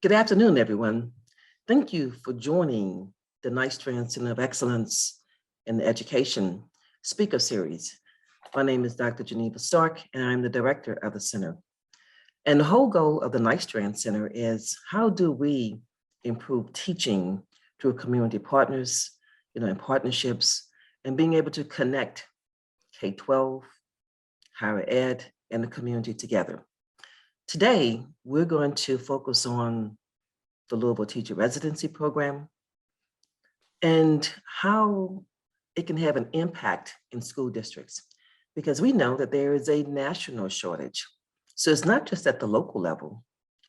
Good afternoon, everyone. Thank you for joining the Nystrand Center of Excellence in the Education Speaker Series. My name is Dr. Geneva Stark, and I'm the director of the center. And the whole goal of the Nystrand Center is how do we improve teaching through community partners, and partnerships, and being able to connect K-12, higher ed, and the community together. Today, we're going to focus on the Louisville Teacher Residency program and how it can have an impact in school districts, because we know that there is a national shortage. So it's not just at the local level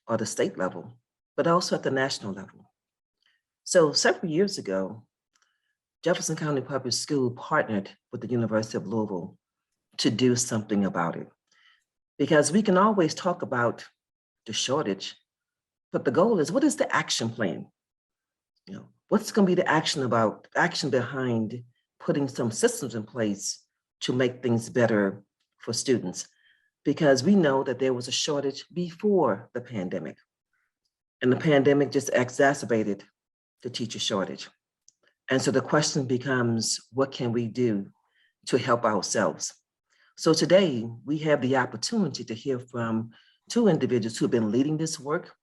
or the state level, but also at the national level. So several years ago, Jefferson County Public Schools partnered with the University of Louisville to do something about it. Because we can always talk about the shortage, but the goal is, what is the action plan? What's going to be the action behind putting some systems in place to make things better for students? Because we know that there was a shortage before the pandemic, and the pandemic just exacerbated the teacher shortage. And so the question becomes, what can we do to help ourselves? So today we have the opportunity to hear from two individuals who have been leading this work,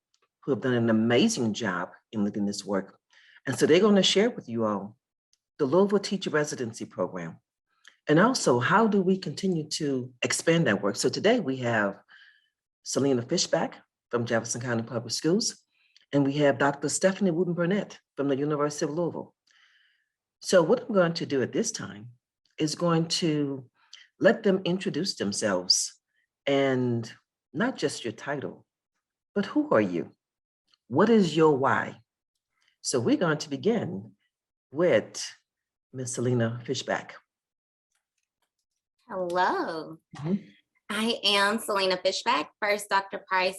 who have done an amazing job in leading this work. And so they're going to share with you all the Louisville Teacher Residency program, and also how do we continue to expand that work. So today we have Sylena Fishback from Jefferson County Public Schools, and we have Dr. Stefanie Wooten-Burnett from the University of Louisville. So what I'm going to do at this time is going to let them introduce themselves, and not just your title, but who are you? What is your why? So we're going to begin with Ms. Sylena Fishback. Hello, I am Sylena Fishback. First, Dr. Price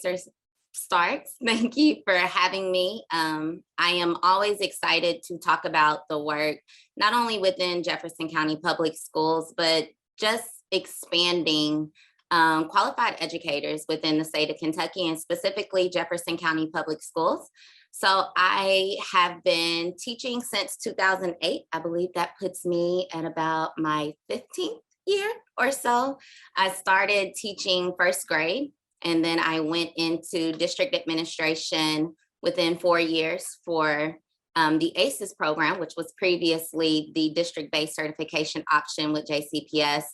starts. Thank you for having me. I am always excited to talk about the work, not only within Jefferson County Public Schools, but just expanding qualified educators within the state of Kentucky, and specifically Jefferson County Public Schools. So I have been teaching since 2008. I believe that puts me at about my 15th year or so. I started teaching first grade, and then I went into district administration within 4 years for the ACES program, which was previously the district-based certification option with JCPS.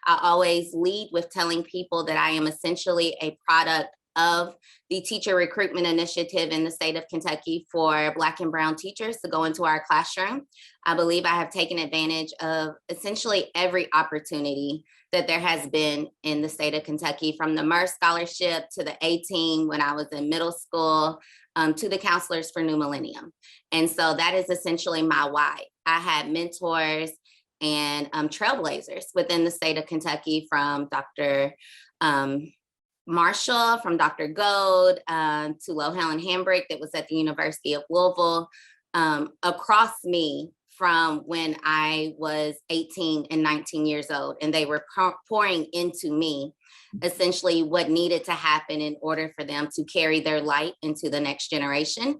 I always lead with telling people that I am essentially a product of the teacher recruitment initiative in the state of Kentucky for Black and Brown teachers to go into our classroom. I believe I have taken advantage of essentially every opportunity that there has been in the state of Kentucky, from the MERS scholarship to the A-team when I was in middle school, to the counselors for New Millennium. And so that is essentially my why. I had mentors and trailblazers within the state of Kentucky, from Dr. Marshall, from Dr. Gold, to Lo Helen Hambrick that was at the University of Louisville, across me from when I was 18 and 19 years old. And they were pouring into me essentially what needed to happen in order for them to carry their light into the next generation.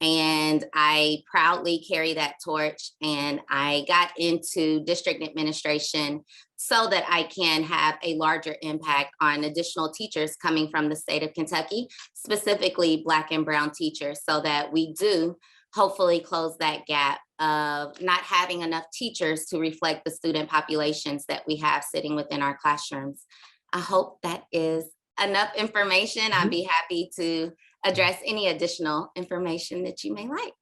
And I proudly carry that torch, and I got into district administration so that I can have a larger impact on additional teachers coming from the state of Kentucky, specifically Black and Brown teachers, so that we do hopefully close that gap of not having enough teachers to reflect the student populations that we have sitting within our classrooms. I hope that is enough information. I'd be happy to address any additional information that you may like.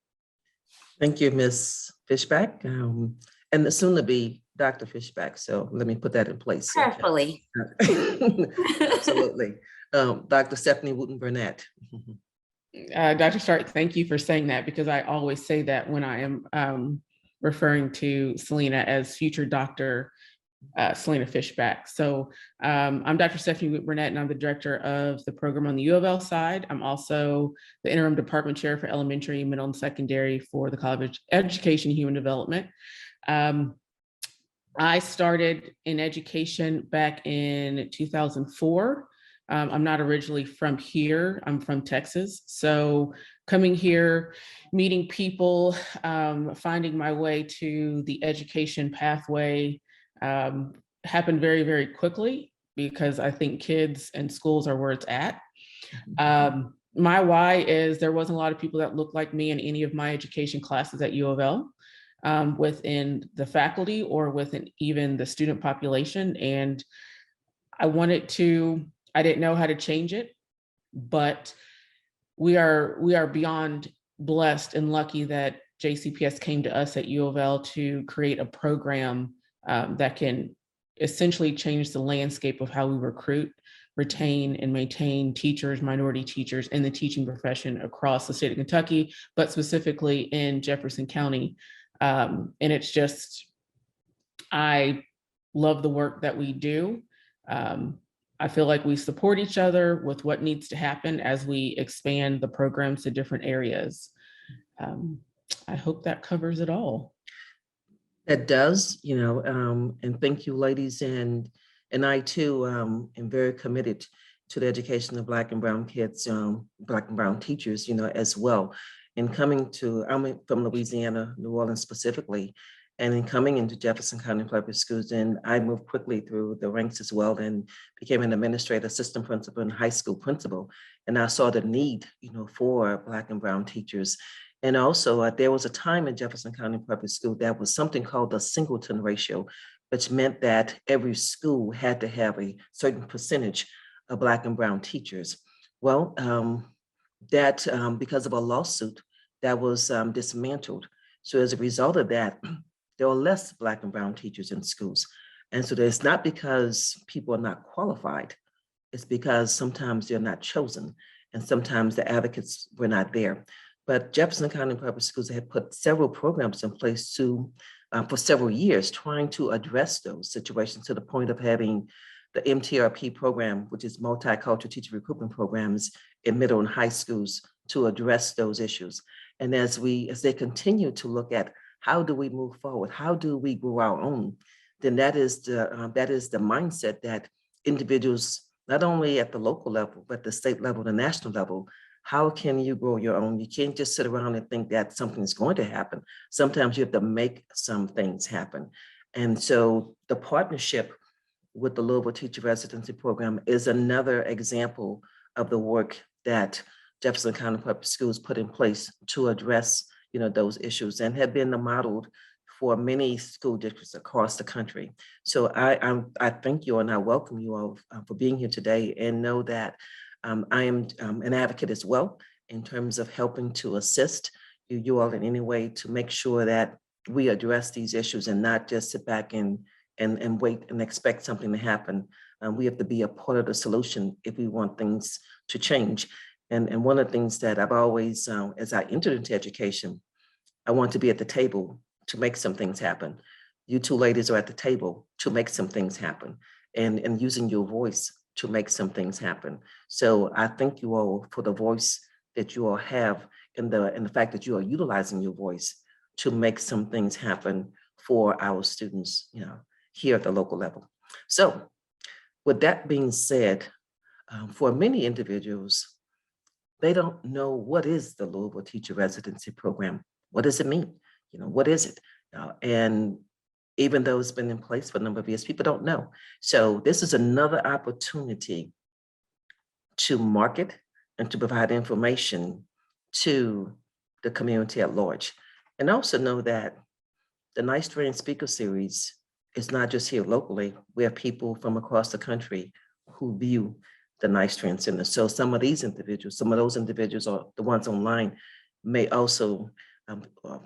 Thank you, Ms. Fishback, and soon to be Dr. Fishback. So let me put that in place. Carefully. Absolutely. Dr. Stefanie Wooten-Burnett. Dr. Stark, thank you for saying that, because I always say that when I am referring to Sylena as future Dr. Sylena Fishback. So I'm Dr. Stefanie Wooten-Burnett, and I'm the director of the program on the U of L side. I'm also the interim department chair for elementary, middle, and secondary for the College of Education and Human Development. I started in education back in 2004 I'm not originally from here. I'm from Texas. So coming here, meeting people, finding my way to the education pathway happened very, very quickly because I think kids and schools are where it's at. My why is there wasn't a lot of people that looked like me in any of my education classes at U of L, within the faculty or within even the student population. And I didn't know how to change it, but we are beyond blessed and lucky that JCPS came to us at U of L to create a program that can essentially change the landscape of how we recruit, retain, and maintain teachers, minority teachers in the teaching profession across the state of Kentucky, but specifically in Jefferson County. And it's just, I love the work that we do. I feel like we support each other with what needs to happen as we expand the programs to different areas. I hope that covers it all. That does, and thank you, ladies. And I too am very committed to the education of Black and Brown kids, Black and Brown teachers, as well. I'm from Louisiana, New Orleans specifically, and in coming into Jefferson County Public Schools, and I moved quickly through the ranks as well and became an administrative assistant principal and high school principal. And I saw the need, for Black and Brown teachers. And also there was a time in Jefferson County Public School that was something called the Singleton Ratio, which meant that every school had to have a certain percentage of Black and Brown teachers. Well, because of a lawsuit that was dismantled. So as a result of that, there are less Black and Brown teachers in schools. And so it's not because people are not qualified, it's because sometimes they're not chosen and sometimes the advocates were not there. But Jefferson County Public Schools had put several programs in place for several years, trying to address those situations to the point of having the MTRP program, which is multicultural teacher recruitment programs in middle and high schools to address those issues. And as they continue to look at how do we move forward, how do we grow our own, then that is the mindset that individuals, not only at the local level, but the state level, the national level, how can you grow your own? You can't just sit around and think that something's going to happen. Sometimes you have to make some things happen. And so the partnership with the Louisville Teacher Residency Program is another example of the work that Jefferson County Public Schools put in place to address, those issues and have been modeled for many school districts across the country. So I thank you and I welcome you all for being here today, and know that I am an advocate as well in terms of helping to assist you all in any way to make sure that we address these issues and not just sit back and wait and expect something to happen. We have to be a part of the solution if we want things to change. And one of the things that I've always, as I entered into education, I want to be at the table to make some things happen. You two ladies are at the table to make some things happen and using your voice to make some things happen. So I thank you all for the voice that you all have and the fact that you are utilizing your voice to make some things happen for our students, here at the local level. So with that being said, for many individuals, they don't know what is the Louisville Teacher Residency Program. What does it mean? What is it? And even though it's been in place for a number of years, people don't know. So this is another opportunity to market and to provide information to the community at large. And also know that the Nystrand Speaker Series is not just here locally. We have people from across the country who view the Nystrand Center. So some of those individuals are the ones online may also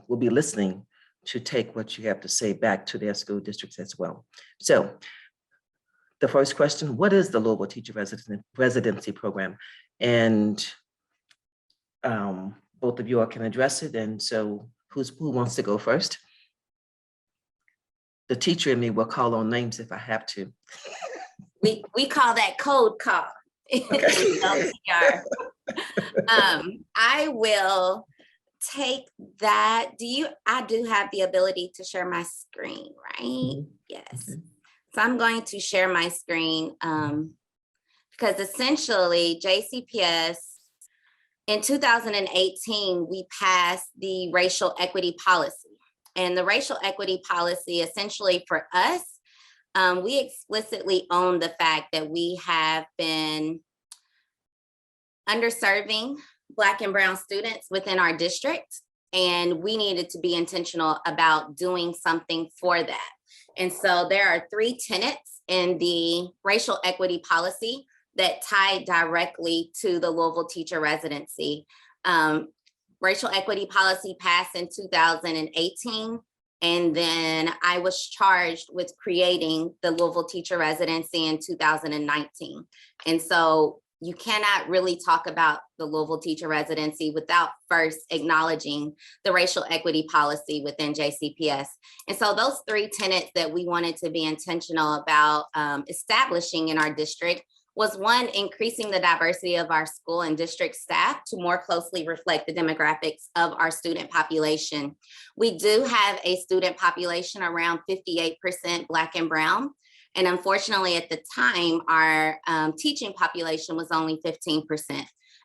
will be listening to take what you have to say back to their school districts as well. So the first question, what is the Louisville Teacher Residency Program? And both of you all can address it. And so who wants to go first? The teacher in me will call on names if I have to. We call that code call. Okay. LTR. I will take that. I do have the ability to share my screen, right? Mm-hmm. Yes. Okay. So I'm going to share my screen because essentially JCPS in 2018, we passed the racial equity policy. And the racial equity policy, essentially for us, we explicitly own the fact that we have been underserving Black and Brown students within our district, and we needed to be intentional about doing something for that. And so there are 3 tenets in the racial equity policy that tie directly to the Louisville Teacher Residency. Racial equity policy passed in 2018, and then I was charged with creating the Louisville Teacher Residency in 2019. And so you cannot really talk about the Louisville Teacher Residency without first acknowledging the racial equity policy within JCPS. And so those 3 tenets that we wanted to be intentional about establishing in our district was 1, increasing the diversity of our school and district staff to more closely reflect the demographics of our student population. We do have a student population around 58% Black and Brown. And unfortunately, at the time, our teaching population was only 15%.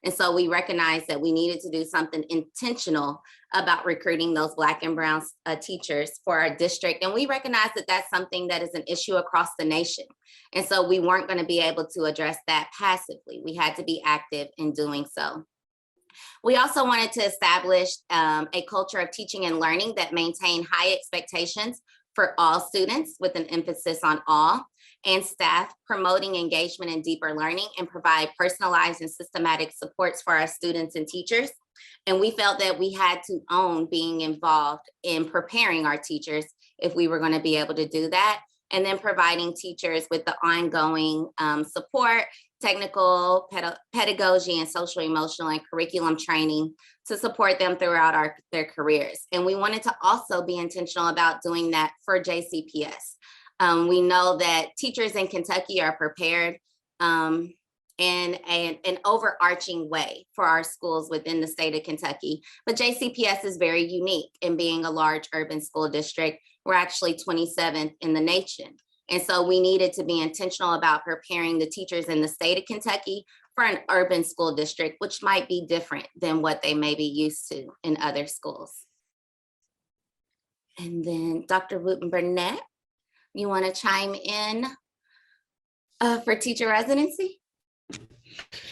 And so we recognized that we needed to do something intentional about recruiting those Black and Brown teachers for our district. And we recognized that that's something that is an issue across the nation. And so we weren't going to be able to address that passively. We had to be active in doing so. We also wanted to establish a culture of teaching and learning that maintained high expectations for all students, with an emphasis on all, and staff, promoting engagement and deeper learning, and provide personalized and systematic supports for our students and teachers. And we felt that we had to own being involved in preparing our teachers if we were going to be able to do that. And then providing teachers with the ongoing support, technical, pedagogy, and social, emotional, and curriculum training to support them throughout their careers. And we wanted to also be intentional about doing that for JCPS. We know that teachers in Kentucky are prepared in an overarching way for our schools within the state of Kentucky. But JCPS is very unique in being a large urban school district. We're actually 27th in the nation. And so we needed to be intentional about preparing the teachers in the state of Kentucky for an urban school district, which might be different than what they may be used to in other schools. And then Dr. Wooten-Burnett, you want to chime in for teacher residency?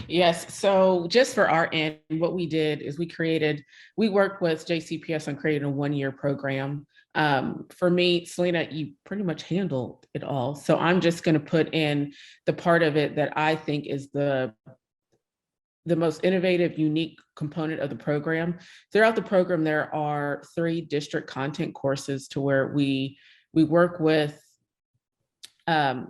Yes, so just for our end, what we did is we worked with JCPS on creating a 1-year program. For me, Sylena, you pretty much handled it all. So I'm just going to put in the part of it that I think is the most innovative, unique component of the program. Throughout the program, there are 3 district content courses to where we work with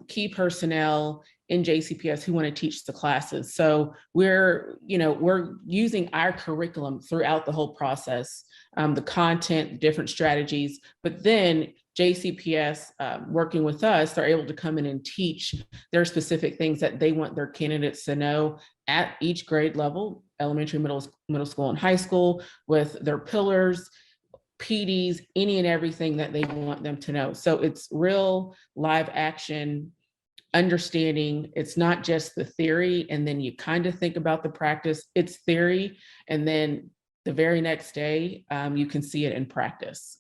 key personnel in JCPS who want to teach the classes. So we're using our curriculum throughout the whole process, the content, different strategies, but then JCPS working with us, they're able to come in and teach their specific things that they want their candidates to know at each grade level, elementary, middle school, and high school, with their pillars, PDs, any and everything that they want them to know. So it's real live action understanding. It's not just the theory and then you kind of think about the practice. It's theory, and then the very next day you can see it in practice.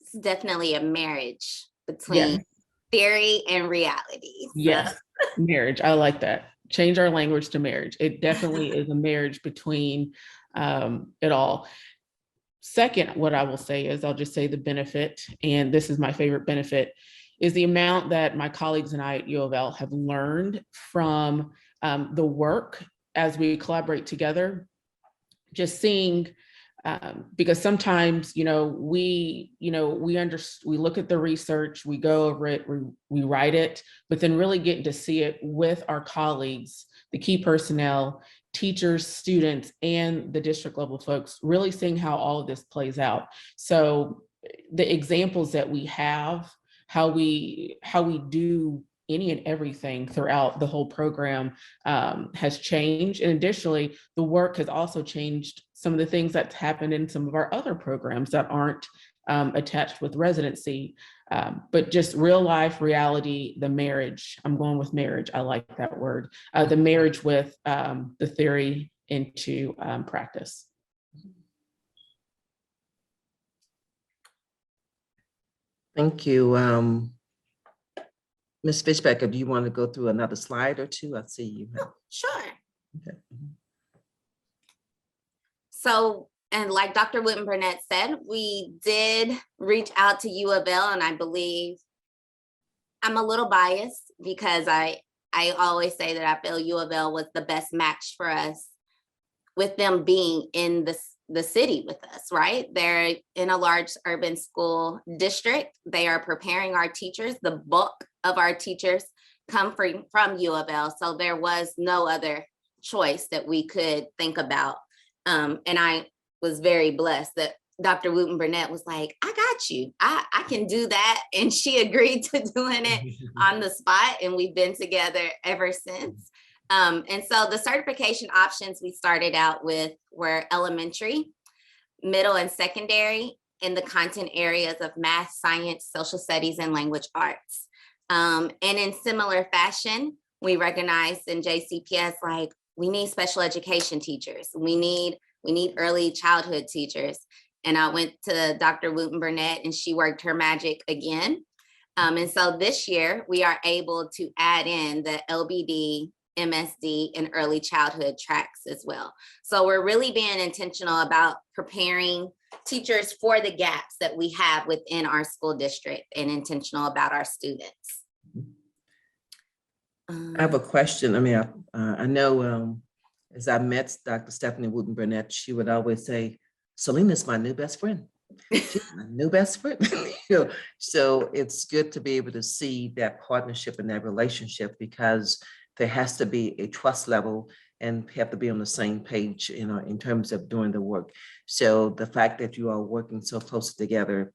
It's definitely a marriage between theory and reality. So. Yes, marriage. I like that. Change our language to marriage. It definitely is a marriage between it all. Second, what I will say is, I'll just say the benefit, and this is my favorite benefit, is the amount that my colleagues and I at U of L have learned from the work as we collaborate together. Just seeing, because sometimes, we look at the research, we go over it, we write it, but then really getting to see it with our colleagues, the key personnel, teachers, students, and the district level folks, really seeing how all of this plays out. So the examples that we have, how we do any and everything throughout the whole program has changed. And additionally, the work has also changed some of the things that's happened in some of our other programs that aren't attached with residency. But just real life reality, the marriage, I'm going with marriage. I like that word. The marriage with the theory into practice. Thank you. Ms. Fishback, do you want to go through another slide or two? I see you have. Sure. Okay. So, and like Dr. Wooten-Burnett said, we did reach out to U of L, and I believe I'm a little biased because I always say that I feel U of L was the best match for us with them being in the city with us, right? They're in a large urban school district. They are preparing our teachers. The bulk of our teachers come from U of L. So there was no other choice that we could think about. And I was very blessed that Dr. Wooten-Burnett was like, I got you. I can do that. And she agreed to doing it on the spot. And we've been together ever since. And so the certification options we started out with were elementary, middle and secondary in the content areas of math, science, social studies, and language arts. And in similar fashion, we recognized in JCPS, like, we need special education teachers. We need early childhood teachers. And I went to Dr. Wooten-Burnett and she worked her magic again. And so this year we are able to add in the LBD, MSD, and early childhood tracks as well. So we're really being intentional about preparing teachers for the gaps that we have within our school district and intentional about our students. I have a question. I mean, I know as I met Dr. Stefanie Wooten-Burnett, she would always say, Selena's my new best friend. She's my new best friend. So it's good to be able to see that partnership and that relationship, because there has to be a trust level and have to be on the same page, in terms of doing the work. So the fact that you are working so close together,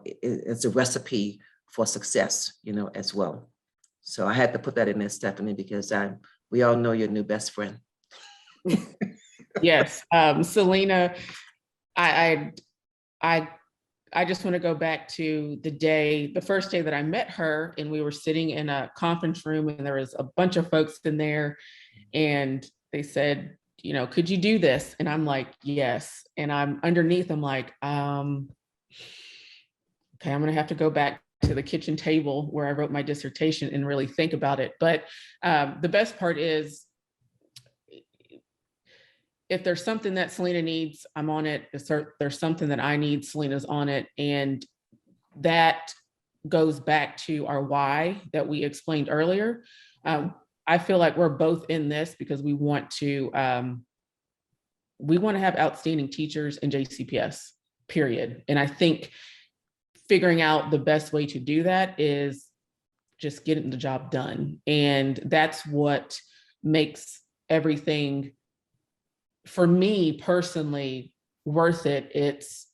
it's a recipe for success, as well. So I had to put that in there, Stefanie, because we all know your new best friend. Yes, Sylena, I just want to go back to the first day that I met her, and we were sitting in a conference room and there was a bunch of folks in there and they said, could you do this? And I'm like, yes. And I'm underneath, I'm like, okay, I'm going to have to go back to the kitchen table where I wrote my dissertation and really think about it. But the best part is, if there's something that Sylena needs, I'm on it. If there's something that I need, Selena's on it. And that goes back to our why that we explained earlier. I feel like we're both in this because we want to have outstanding teachers in JCPS, period. And I think figuring out the best way to do that is just getting the job done. And that's what makes everything, for me personally, worth it. It's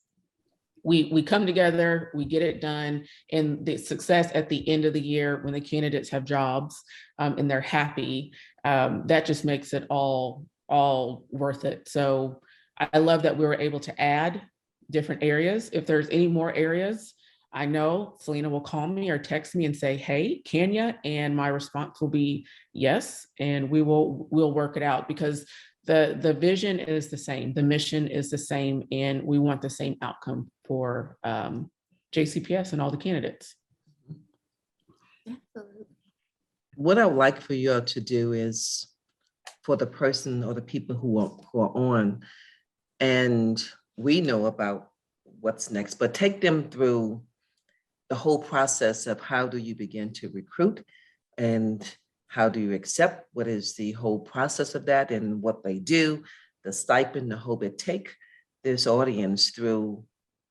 we come together, we get it done, and the success at the end of the year when the candidates have jobs and they're happy, that just makes it all worth it. So I love that we were able to add different areas. If there's any more areas, I know Sylena will call me or text me and say, hey, can you? And my response will be yes, and we'll work it out, because the vision is the same, the mission is the same, and we want the same outcome for JCPS and all the candidates. Absolutely. What I would like for you all to do is, for the person or the people who are on, and we know about what's next, but take them through the whole process of how do you begin to recruit, and how do you accept, what is the whole process of that and what they do, the stipend, the whole bit. Take this audience through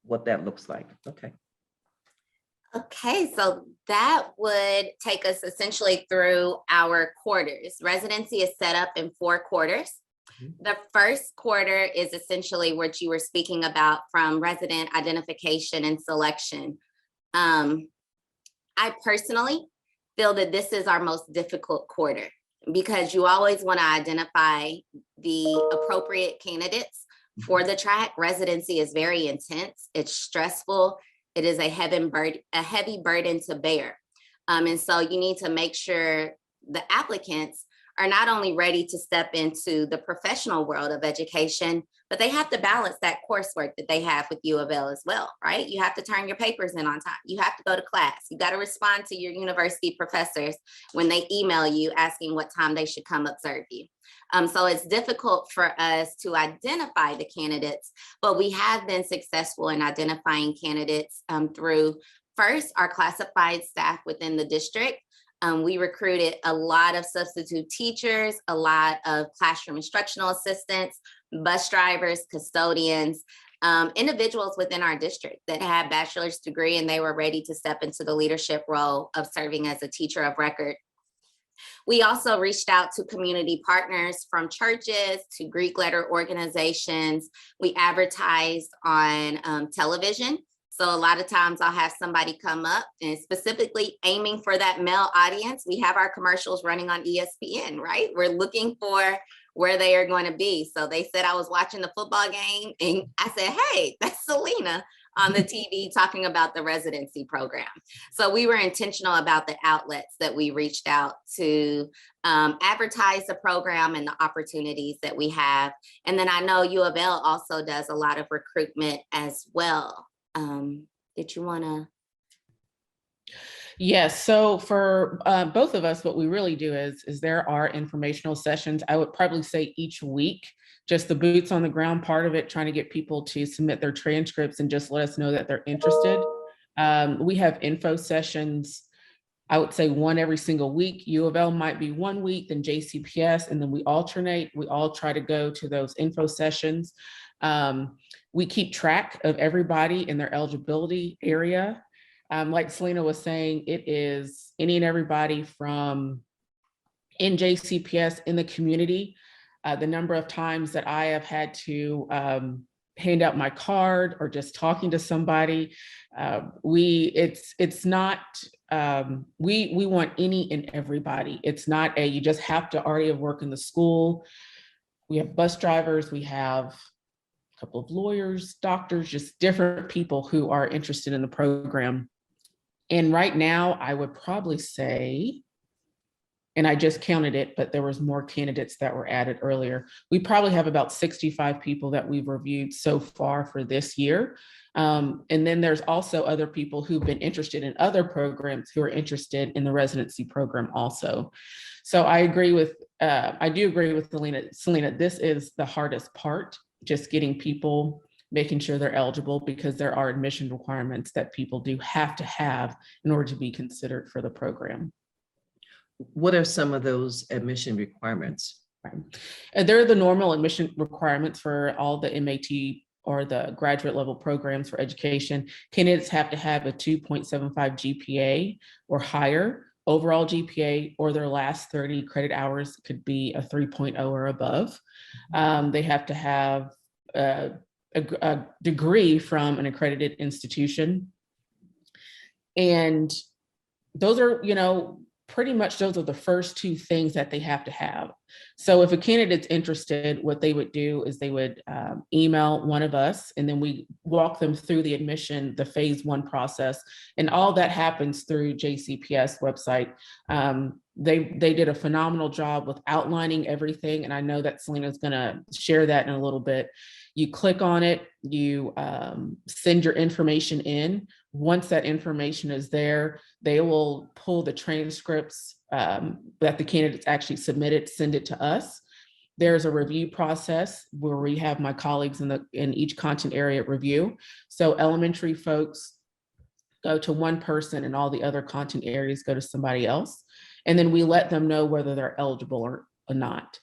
what that looks like. Okay. Okay, so that would take us essentially through our quarters. Residency is set up in 4 quarters. The first quarter is essentially what you were speaking about, from resident identification and selection. I personally feel that this is our most difficult quarter, because you always want to identify the appropriate candidates for the track. Residency is very intense. It's stressful. It is a heavy burden to bear. And so you need to make sure the applicants are not only ready to step into the professional world of education, but they have to balance that coursework that they have with U of L as well, right? You have to turn your papers in on time. You have to go to class. You got to respond to your university professors when they email you asking what time they should come observe you. So it's difficult for us to identify the candidates, but we have been successful in identifying candidates through first our classified staff within the district. We recruited a lot of substitute teachers, a lot of classroom instructional assistants, bus drivers, custodians, individuals within our district that had bachelor's degree and they were ready to step into the leadership role of serving as a teacher of record. We also reached out to community partners from churches to Greek letter organizations. We advertised on television. So a lot of times I'll have somebody come up and specifically aiming for that male audience. We have our commercials running on ESPN, right? We're looking for where they are going to be. So they said I was watching the football game and I said, hey, that's Sylena on the TV talking about the residency program. So we were intentional about the outlets that we reached out to advertise the program and the opportunities that we have. And then I know U of L also does a lot of recruitment as well. Did you want to? Yes. So for both of us, what we really do is there are informational sessions. I would probably say each week, just the boots on the ground part of it, trying to get people to submit their transcripts and just let us know that they're interested. We have info sessions, I would say one every single week. U of L might be 1 week, then JCPS, and then we alternate. We all try to go to those info sessions. We keep track of everybody in their eligibility area. Like Sylena was saying, it is any and everybody from in JCPS in the community. The number of times that I have had to hand out my card or just talking to somebody, we want any and everybody. It's not you just have to already have worked in the school. We have bus drivers, we have a couple of lawyers, doctors, just different people who are interested in the program. And right now, I would probably say, and I just counted it, but there was more candidates that were added earlier. We probably have about 65 people that we've reviewed so far for this year. And then there's also other people who've been interested in other programs who are interested in the residency program also. So I do agree with Sylena, this is the hardest part, just getting people, making sure they're eligible, because there are admission requirements that people do have to have in order to be considered for the program. What are some of those admission requirements? They're the normal admission requirements for all the MAT or the graduate level programs for education. Candidates have to have a 2.75 GPA or higher overall GPA, or their last 30 credit hours could be a 3.0 or above. They have to have a degree from an accredited institution. And those are, pretty much those are the first two things that they have to have. So if a candidate's interested, what they would do is they would email one of us, and then we walk them through the admission, the phase 1 process, and all that happens through JCPS website. They did a phenomenal job with outlining everything, and I know that Selena's gonna share that in a little bit. You click on it, you send your information in. Once that information is there, they will pull the transcripts that the candidates actually submitted, send it to us. There's a review process where we have my colleagues in each content area review. So elementary folks go to one person and all the other content areas go to somebody else. And then we let them know whether they're eligible or not.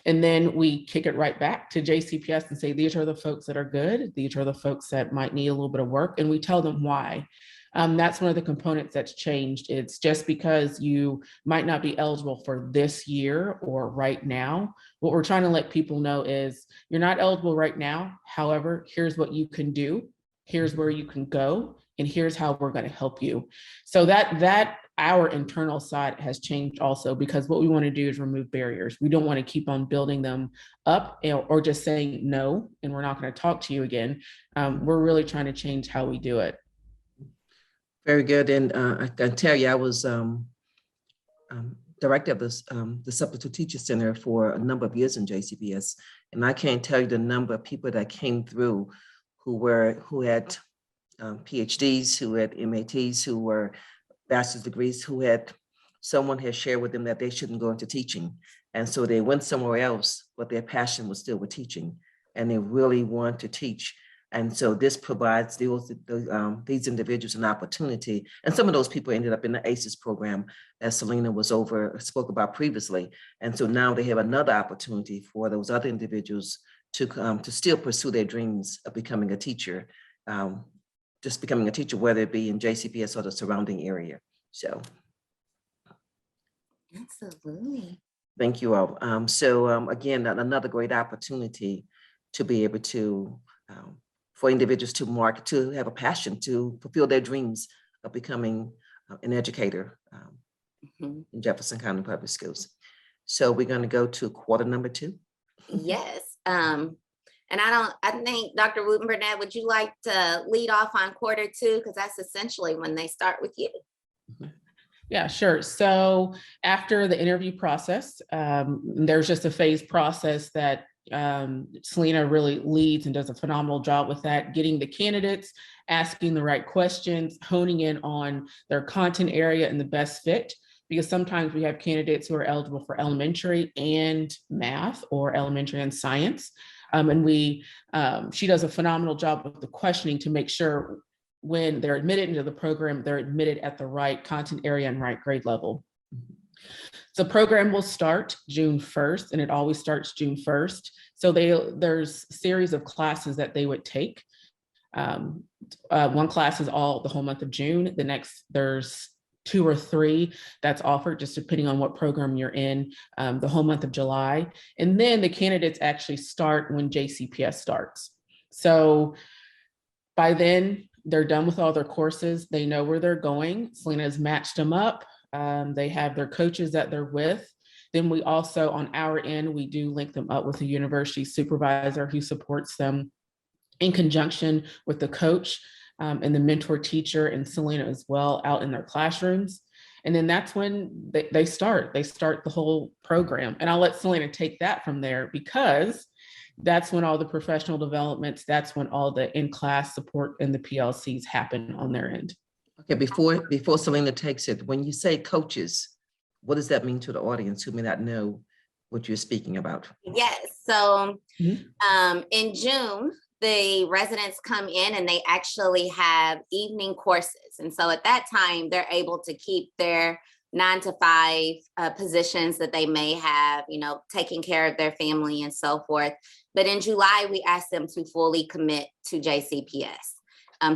And then we kick it right back to JCPS and say, these are the folks that are good. These are the folks that might need a little bit of work. And we tell them why. That's one of the components that's changed. It's just because you might not be eligible for this year or right now. What we're trying to let people know is you're not eligible right now. However, here's what you can do. Here's where you can go. And here's how we're going to help you. So that our internal side has changed also, because what we want to do is remove barriers. We don't want to keep on building them up or just saying no, and we're not going to talk to you again. We're really trying to change how we do it. Very good. And I can tell you, I was director of the Substitute Teacher Center for a number of years in JCPS. And I can't tell you the number of people that came through who had PhDs, who had MATs, who were bachelor's degrees, someone had shared with them that they shouldn't go into teaching. And so they went somewhere else, but their passion was still with teaching, and they really want to teach. And so this provides these individuals an opportunity. And some of those people ended up in the ACES program, as Sylena spoke about previously. And so now they have another opportunity for those other individuals to still pursue their dreams of becoming a teacher, just becoming a teacher, whether it be in JCPS or the surrounding area. So. Absolutely. Thank you all. Again, another great opportunity to be able to, for individuals to have a passion to fulfill their dreams of becoming an educator in Jefferson County Public Schools. So we're going to go to quarter number 2. Yes. And I think Dr. Wooten-Burnett, would you like to lead off on quarter 2? Because that's essentially when they start with you. Yeah, sure. So after the interview process, there's just a phased process that Sylena really leads and does a phenomenal job with that, getting the candidates, asking the right questions, honing in on their content area and the best fit, because sometimes we have candidates who are eligible for elementary and math or elementary and science. She does a phenomenal job with the questioning to make sure when they're admitted into the program, they're admitted at the right content area and right grade level. The program will start June 1st, and it always starts June 1st. So there's a series of classes that they would take. One class is the whole month of June. The next, there's 2 or 3 that's offered, just depending on what program you're in, the whole month of July. And then the candidates actually start when JCPS starts. So by then, they're done with all their courses. They know where they're going. Sylena has matched them up. They have their coaches that they're with. Then we also, on our end, we do link them up with a university supervisor who supports them in conjunction with the coach and the mentor teacher and Sylena as well out in their classrooms. And then that's when they start the whole program. And I'll let Sylena take that from there, because that's when all the professional developments, that's when all the in-class support and the PLCs happen on their end. Okay, before Sylena takes it, when you say coaches, what does that mean to the audience who may not know what you're speaking about? Yes, so in June, the residents come in and they actually have evening courses. And so at that time, they're able to keep their 9 to 5 positions that they may have, taking care of their family and so forth. But in July, we ask them to fully commit to JCPS.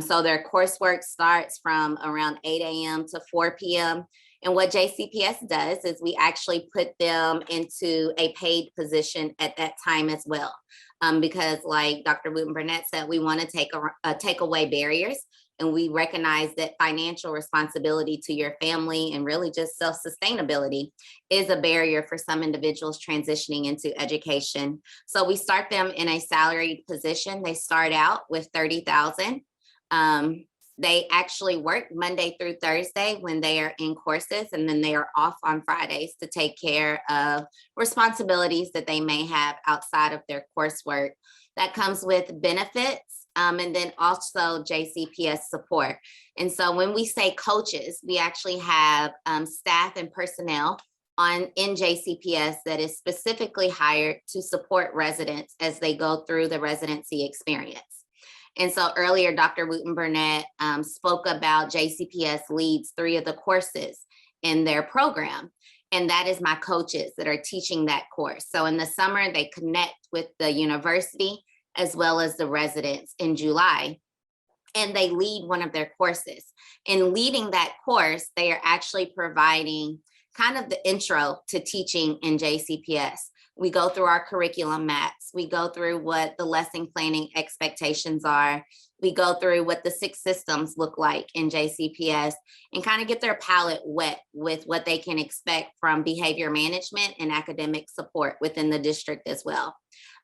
So their coursework starts from around 8 a.m. to 4 p.m. And what JCPS does is we actually put them into a paid position at that time as well. Because like Dr. Wooten-Burnett said, we want to take away barriers. And we recognize that financial responsibility to your family and really just self-sustainability is a barrier for some individuals transitioning into education. So we start them in a salaried position. They start out with $30,000. They actually work Monday through Thursday when they are in courses, and then they are off on Fridays to take care of responsibilities that they may have outside of their coursework. That comes with benefits. And then also JCPS support. And so when we say coaches, we actually have staff and personnel in JCPS that is specifically hired to support residents as they go through the residency experience. And so earlier, Dr. Wooten-Burnett spoke about JCPS leads 3 of the courses in their program. And that is my coaches that are teaching that course. So in the summer, they connect with the university as well as the residents in July, and they lead one of their courses. In leading that course, they are actually providing kind of the intro to teaching in JCPS. We go through our curriculum maps. We go through what the lesson planning expectations are. We go through what the 6 systems look like in JCPS and kind of get their palate wet with what they can expect from behavior management and academic support within the district as well.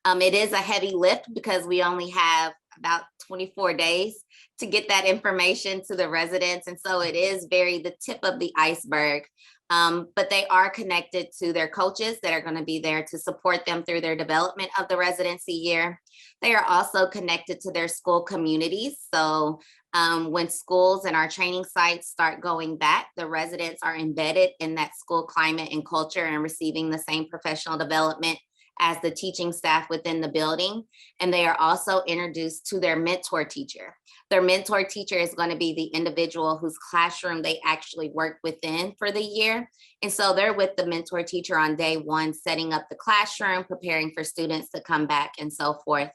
It is a heavy lift because we only have about 24 days to get that information to the residents. And so it is the tip of the iceberg. But they are connected to their coaches that are going to be there to support them through their development of the residency year. They are also connected to their school communities. So when schools and our training sites start going back, the residents are embedded in that school climate and culture and receiving the same professional development as the teaching staff within the building. And they are also introduced to their mentor teacher. Their mentor teacher is going to be the individual whose classroom they actually work within for the year. And so they're with the mentor teacher on day 1, setting up the classroom, preparing for students to come back and so forth.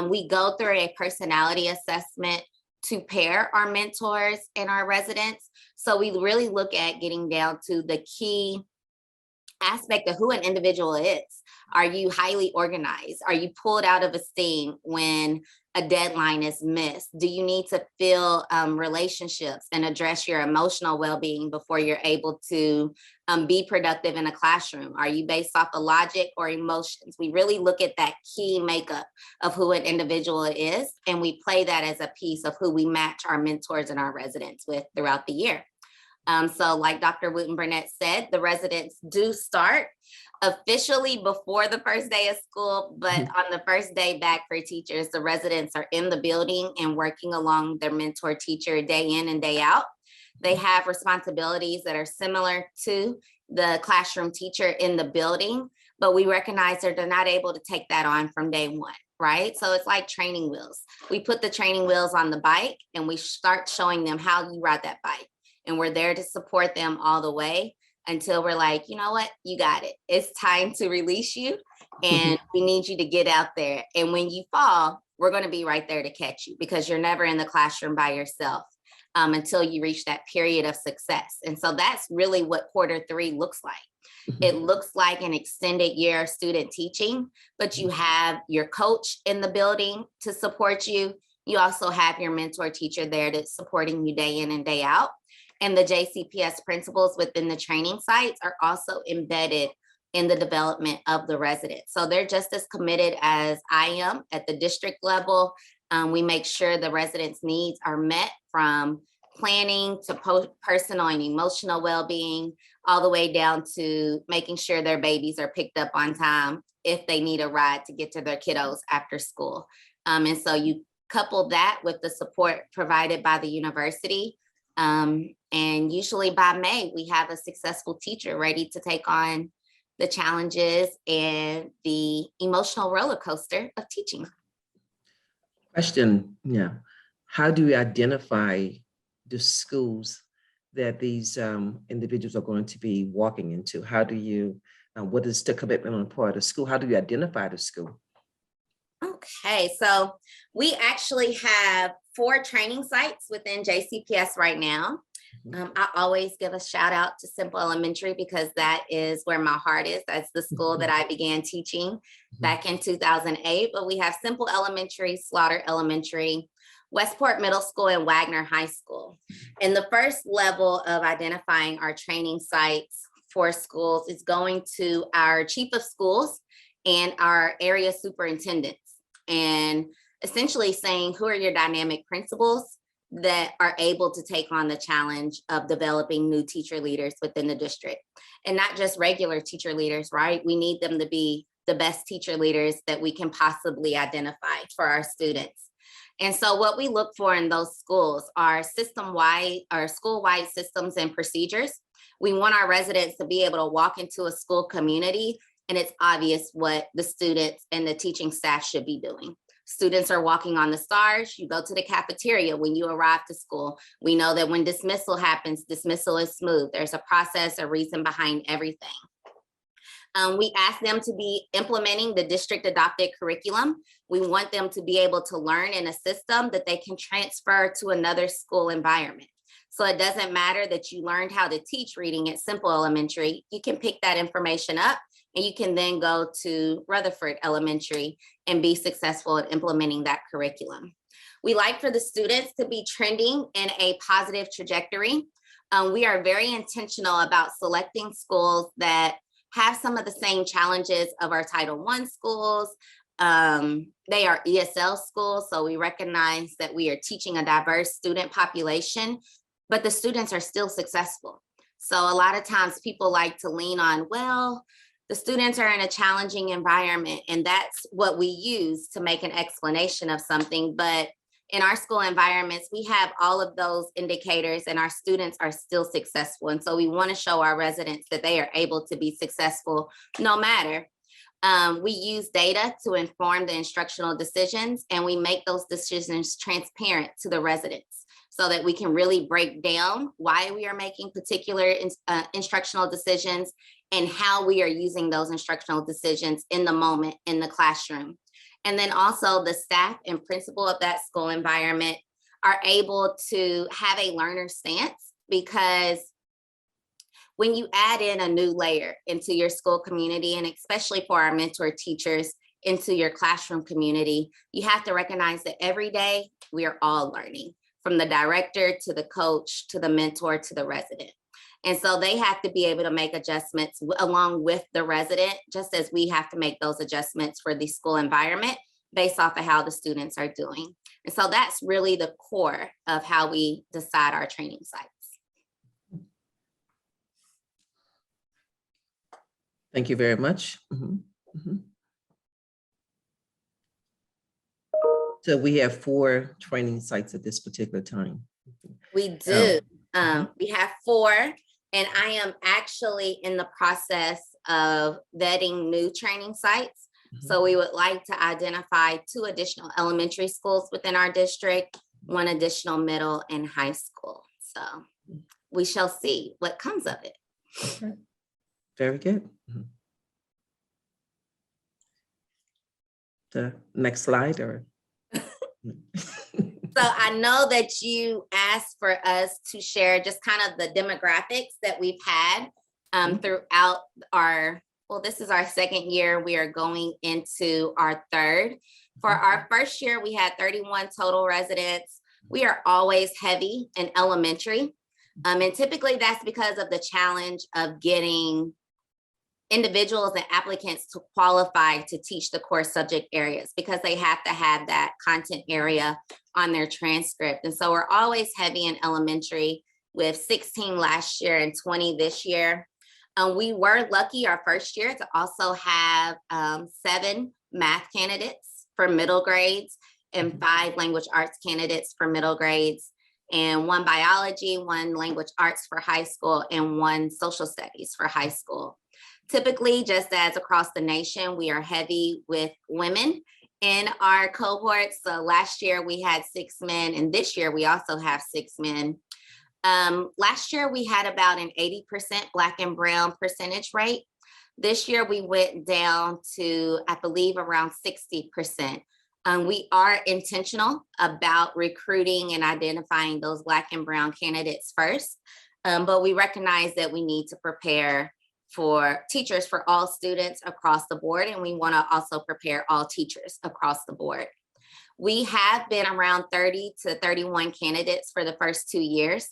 We go through a personality assessment to pair our mentors and our residents. So we really look at getting down to the key aspect of who an individual is. Are you highly organized? Are you pulled out of esteem when a deadline is missed? Do you need to feel relationships and address your emotional well-being before you're able to be productive in a classroom? Are you based off of logic or emotions? We really look at that key makeup of who an individual is, and we play that as a piece of who we match our mentors and our residents with throughout the year. So like Dr. Wooten-Burnett said, the residents do start officially before the first day of school, but on the first day back for teachers, the residents are in the building and working along their mentor teacher day in and day out. They have responsibilities that are similar to the classroom teacher in the building, but we recognize that they're not able to take that on from day 1. Right? So it's like training wheels. We put the training wheels on the bike and we start showing them how you ride that bike. And we're there to support them all the way until we're like, you know what, you got it. It's time to release you and we need you to get out there. And when you fall, we're going to be right there to catch you because you're never in the classroom by yourself until you reach that period of success. And so that's really what quarter 3 looks like. It looks like an extended year of student teaching, but you have your coach in the building to support you. You also have your mentor teacher there that's supporting you day in and day out. And the JCPS principals within the training sites are also embedded in the development of the residents. So they're just as committed as I am at the district level. We make sure the residents' needs are met from planning to personal and emotional well-being, all the way down to making sure their babies are picked up on time if they need a ride to get to their kiddos after school. And so you couple that with the support provided by the university. And usually by May, we have a successful teacher ready to take on the challenges and the emotional roller coaster of teaching. Question, yeah. How do you identify the schools that these individuals are going to be walking into? How do you, what is the commitment on the part of the school? How do you identify the school? Okay, so we actually have 4 training sites within JCPS right now. I always give a shout out to Simple Elementary because that is where my heart is. That's the school that I began teaching back in 2008. But we have Simple Elementary, Slaughter Elementary, Westport Middle School, and Wagner High School. And the first level of identifying our training sites for schools is going to our chief of schools and our area superintendents, and essentially saying, who are your dynamic principals that are able to take on the challenge of developing new teacher leaders within the district? And not just regular teacher leaders, right? We need them to be the best teacher leaders that we can possibly identify for our students. And so what we look for in those schools are system-wide or school-wide systems and procedures. We want our residents to be able to walk into a school community and it's obvious what the students and the teaching staff should be doing. Students are walking on the stars. You go to the cafeteria when you arrive to school. We know that when dismissal happens, dismissal is smooth. There's a process, a reason behind everything. We ask them to be implementing the district adopted curriculum. We want them to be able to learn in a system that they can transfer to another school environment. So it doesn't matter that you learned how to teach reading at Simple Elementary. You can pick that information up and you can then go to Rutherford Elementary and be successful in implementing that curriculum. We like for the students to be trending in a positive trajectory. We are very intentional about selecting schools that have some of the same challenges of our Title I schools. They are ESL schools, so we recognize that we are teaching a diverse student population, but the students are still successful. So a lot of times people like to lean on, well, the students are in a challenging environment, and that's what we use to make an explanation of something. But in our school environments, we have all of those indicators and our students are still successful. And so we want to show our residents that they are able to be successful no matter. We use data to inform the instructional decisions, and we make those decisions transparent to the residents so that we can really break down why we are making particular instructional decisions and how we are using those instructional decisions in the moment in the classroom. And then also the staff and principal of that school environment are able to have a learner stance, because when you add in a new layer into your school community, and especially for our mentor teachers into your classroom community, you have to recognize that every day we are all learning, from the director to the coach to the mentor to the resident. And so they have to be able to make adjustments along with the resident, just as we have to make those adjustments for the school environment based off of how the students are doing. And so that's really the core of how we decide our training sites. Thank you very much. So we have 4 training sites at this particular time. We do. We have 4, and I am actually in the process of vetting new training sites. So we would like to identify 2 additional elementary schools within our district, 1 additional middle and high school. So we shall see what comes of it. Okay. Very good. The next slide, or? So I know that you asked for us to share just kind of the demographics that we've had throughout our, well, this is our 2nd year. We are going into our 3rd. For our 1st year, we had 31 total residents. We are always heavy in elementary. And typically that's because of the challenge of getting individuals and applicants to qualify to teach the core subject areas, because they have to have that content area on their transcript. And so we're always heavy in elementary, with 16 last year and 20 this year. We were lucky our 1st year to also have 7 math candidates for middle grades and 5 language arts candidates for middle grades, and 1 biology, 1 language arts for high school, and 1 social studies for high school. Typically, just as across the nation, we are heavy with women in our cohorts. So last year we had 6 men, and this year we also have 6 men. Last year we had about an 80% Black and Brown percentage rate. This year we went down to, I believe, around 60%. We are intentional about recruiting and identifying those Black and Brown candidates first, but we recognize that we need to prepare for teachers for all students across the board, and we want to also prepare all teachers across the board. We have been around 30 to 31 candidates for the first 2 years.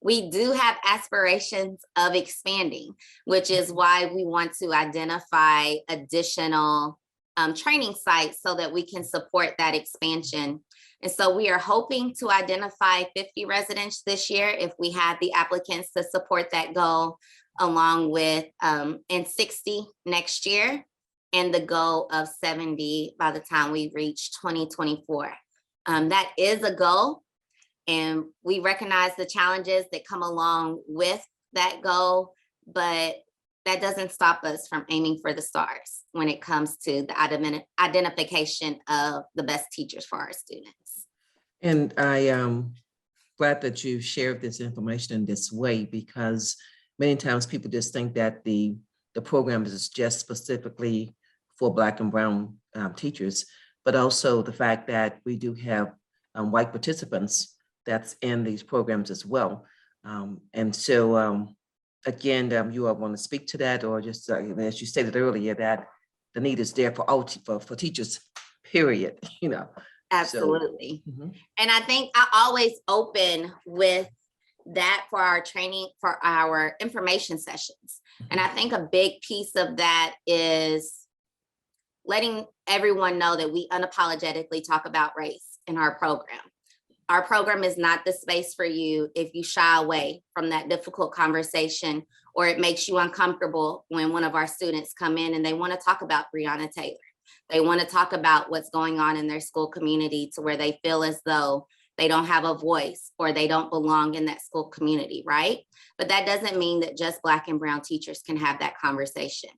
We do have aspirations of expanding, which is why we want to identify additional training sites so that we can support that expansion. And so we are hoping to identify 50 residents this year if we have the applicants to support that goal, along with and 60 next year, and the goal of 70 by the time we reach 2024. That is a goal, and we recognize the challenges that come along with that goal, but that doesn't stop us from aiming for the stars when it comes to the identification of the best teachers for our students. And I am glad that you shared this information in this way, because many times people just think that the program is just specifically for Black and Brown teachers, but also the fact that we do have white participants that's in these programs as well. And so again, you all want to speak to that, or just as you stated earlier, that the need is there for all for teachers, period. Absolutely. Mhm. And I think I always open with that for our training, for our information sessions. And I think a big piece of that is letting everyone know that we unapologetically talk about race in our program. Our program is not the space for you if you shy away from that difficult conversation, or it makes you uncomfortable when one of our students come in and they want to talk about Breonna Taylor. They want to talk about what's going on in their school community to where they feel as though they don't have a voice or they don't belong in that school community, right? But that doesn't mean that just Black and brown teachers can have that conversation.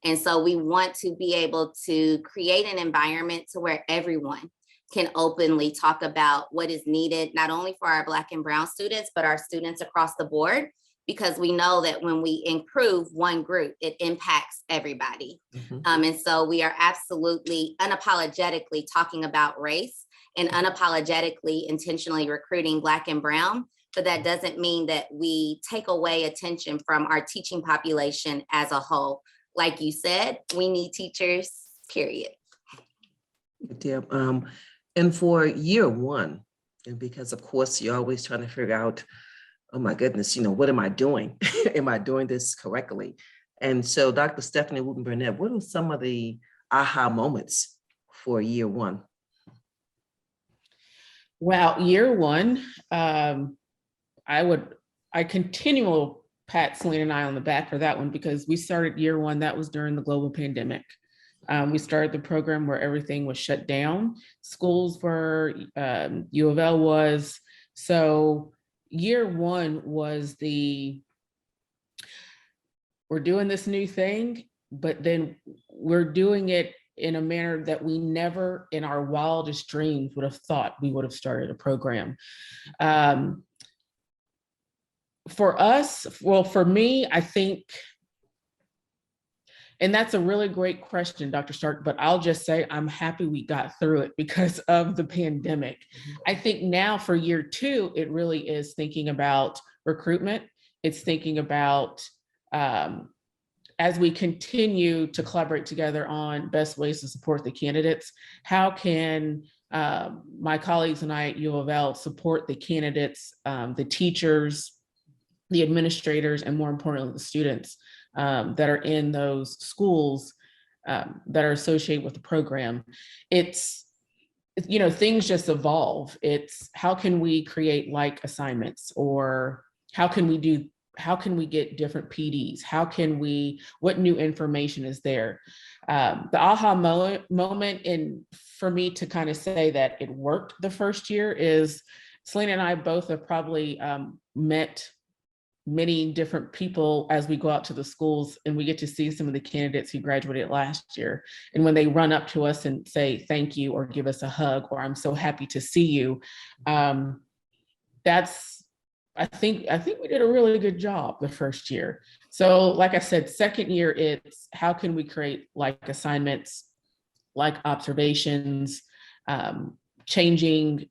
And so we want to be able to create an environment to where everyone can openly talk about what is needed, not only for our Black and brown students, but our students across the board, because we know that when we improve one group, it impacts everybody. Mhm. And so we are absolutely unapologetically talking about race and unapologetically intentionally recruiting Black and brown, but that doesn't mean that we take away attention from our teaching population as a whole. Like you said, we need teachers, period. Yeah, and for year one, and because of course you're always trying to figure out, oh my goodness, what am I doing? Am I doing this correctly? And so Dr. Stefanie Wooten-Burnett, what are some of the aha moments for year one? Well, year one, I continually pat Sylena and I on the back for that one, because we started year one, that was during the global pandemic. We started the program where everything was shut down. Schools were, U of L was. So year one was we're doing this new thing, but then we're doing it in a manner that we never in our wildest dreams would have thought we would have started a program. For us, well, for me, I think, and that's a really great question, Dr. Stark, but I'll just say I'm happy we got through it because of the pandemic. I think now for year two, it really is thinking about recruitment. It's thinking about, as we continue to collaborate together on best ways to support the candidates, how can my colleagues and I at U of L support the candidates, the teachers, the administrators, and more importantly, the students that are in those schools that are associated with the program. It's, things just evolve. It's how can we create like assignments, or how can we get different PDs? What new information is there? The aha moment for me to kind of say that it worked the first year is Sylena and I both have probably met many different people as we go out to the schools, and we get to see some of the candidates who graduated last year. And when they run up to us and say thank you, or give us a hug, or I'm so happy to see you, I think we did a really good job the first year. So like I said, second year, it's how can we create like assignments, like observations, changing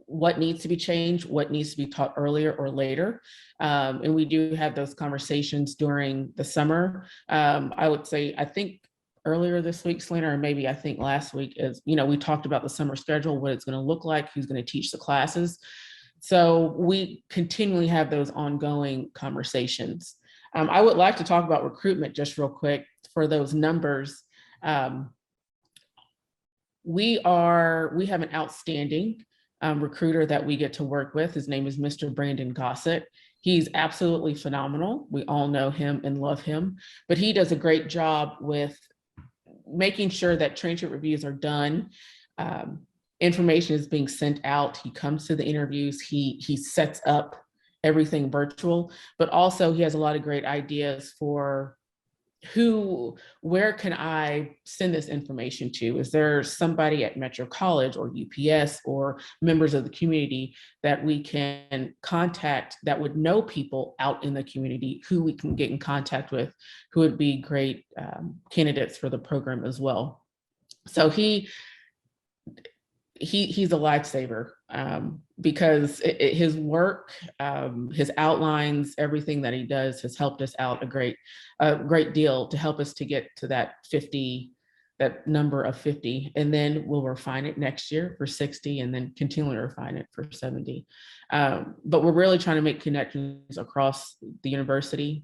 what needs to be changed, what needs to be taught earlier or later. And we do have those conversations during the summer. I would say, I think earlier this week, Sylena, or maybe I think last week, is, we talked about the summer schedule, what it's going to look like, who's going to teach the classes. So we continually have those ongoing conversations. I would like to talk about recruitment just real quick for those numbers. We have an outstanding recruiter that we get to work with. His name is Mr. Brandon Gossett. He's absolutely phenomenal. We all know him and love him, but he does a great job with making sure that transcript reviews are done. Information is being sent out. He comes to the interviews. He sets up everything virtual, but also he has a lot of great ideas for where can I send this information to? Is there somebody at Metro College or UPS or members of the community that we can contact that would know people out in the community who we can get in contact with, who would be great candidates for the program as well? So he's a lifesaver. because his work, his outlines, everything that he does has helped us out a great deal to help us to get to that 50, that number of 50. And then we'll refine it next year for 60 and then continually refine it for 70. But we're really trying to make connections across the university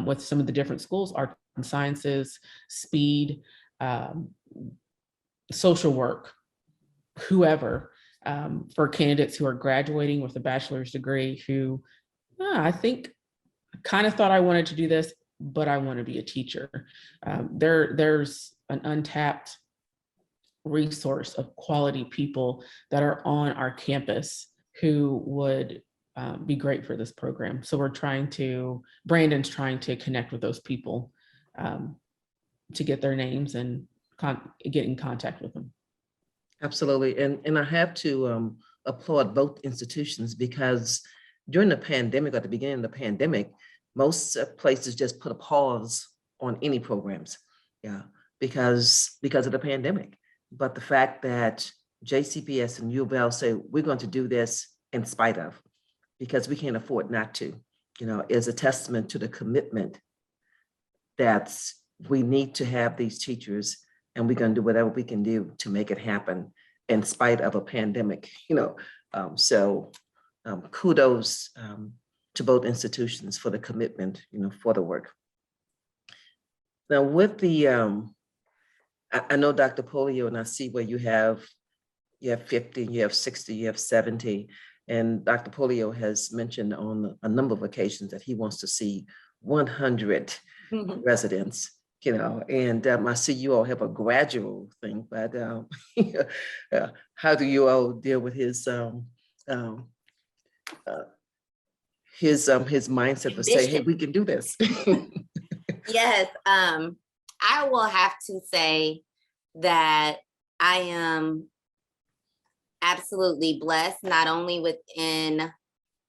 with some of the different schools, arts and sciences, speed, social work, whoever, for candidates who are graduating with a bachelor's degree who I think kind of thought I wanted to do this, but I want to be a teacher. There's an untapped resource of quality people that are on our campus who would be great for this program. So Brandon's trying to connect with those people to get their names and get in contact with them. Absolutely. And I have to applaud both institutions, because during the pandemic, at the beginning of the pandemic, most places just put a pause on any programs. Yeah, because of the pandemic. But the fact that JCPS and U of L say we're going to do this in spite of, because we can't afford not to, is a testament to the commitment that we need to have these teachers, and we're going to do whatever we can do to make it happen in spite of a pandemic. So kudos to both institutions for the commitment, for the work. Now with the, I know Dr. Polio, and I see where you have 50, you have 60, you have 70, and Dr. Polio has mentioned on a number of occasions that he wants to see 100 residents, and I see you all have a gradual thing, but how do you all deal with his mindset to say, hey, we can do this? Yes, I will have to say that I am absolutely blessed, not only within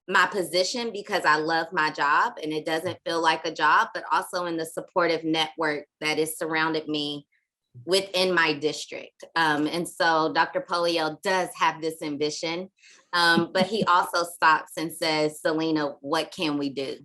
my position because I love my job and it doesn't feel like a job, but also in the supportive network that is surrounded me within my district. And so Dr. Polio does have this ambition, but he also stops and says, Sylena, what can we do?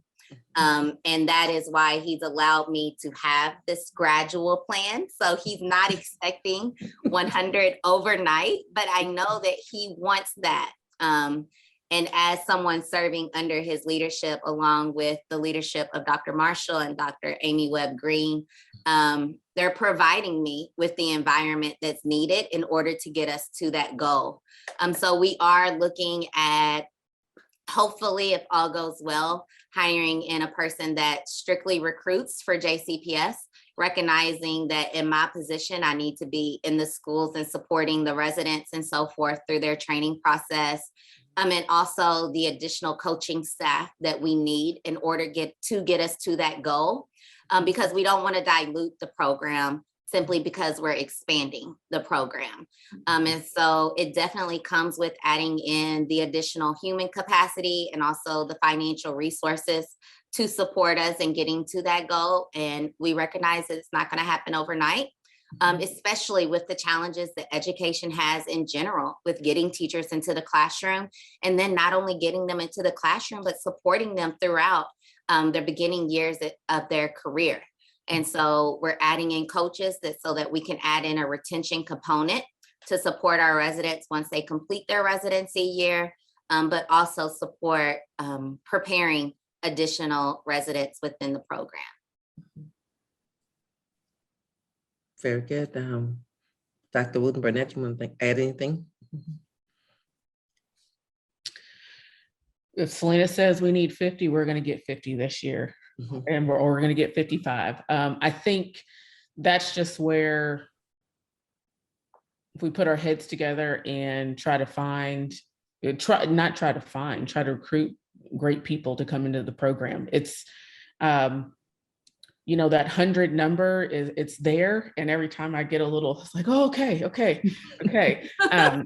And that is why he's allowed me to have this gradual plan. So he's not expecting 100 overnight, but I know that he wants that. And as someone serving under his leadership, along with the leadership of Dr. Marshall and Dr. Amy Webb Green, they're providing me with the environment that's needed in order to get us to that goal. So we are looking at, hopefully, if all goes well, hiring in a person that strictly recruits for JCPS, recognizing that in my position, I need to be in the schools and supporting the residents and so forth through their training process. And also the additional coaching staff that we need in order to get us to that goal, because we don't want to dilute the program simply because we're expanding the program. And so it definitely comes with adding in the additional human capacity and also the financial resources to support us in getting to that goal. And we recognize that it's not going to happen overnight, especially with the challenges that education has in general with getting teachers into the classroom, and then not only getting them into the classroom, but supporting them throughout their beginning years of their career. And so we're adding in coaches so that we can add in a retention component to support our residents once they complete their residency year, but also support preparing additional residents within the program. Very good. Dr. Wooten-Burnett, you want to add anything? If Sylena says we need 50, we're going to get 50 this year. And we're going to get 55. I think that's just where, if we put our heads together and try to recruit great people to come into the program. It's, that 100 number it's there. And every time I get a little, it's like, oh, okay.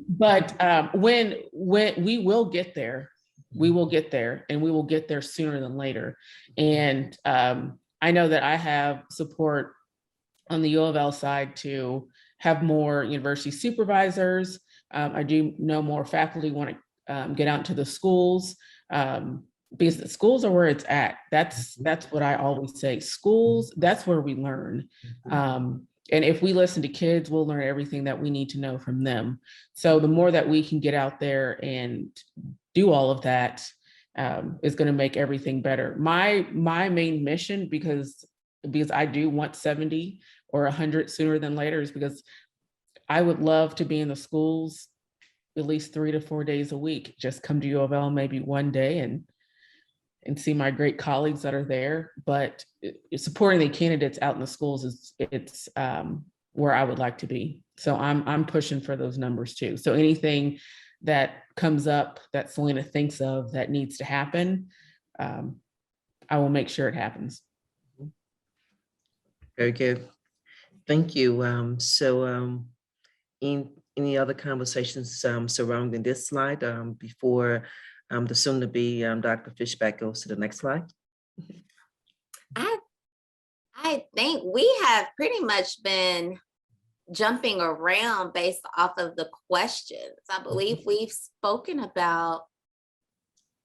But when we will get there, and we will get there sooner than later. And I know that I have support on the U of L side to have more university supervisors. I do know more faculty want get out into the schools, because the schools are where it's at. That's what I always say. Schools, that's where we learn. And if we listen to kids, we'll learn everything that we need to know from them. So the more that we can get out there and do all of that is going to make everything better. My main mission, because I do want 70 or 100 sooner than later, is because I would love to be in the schools at least 3 to 4 days a week. Just come to U of L maybe one day and see my great colleagues that are there. But supporting the candidates out in the schools it's where I would like to be. So I'm pushing for those numbers too. So anything that comes up that Sylena thinks of that needs to happen, I will make sure it happens. Very good. Thank you. Any other conversations surrounding this slide before the soon-to-be Dr. Fishback goes to the next slide? I think we have pretty much been jumping around based off of the questions. I believe we've spoken about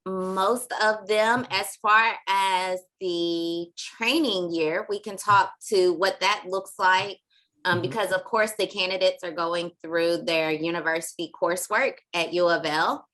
most of them. As far as the training year, we can talk to what that looks like. Because of course the candidates are going through their university coursework at U of L,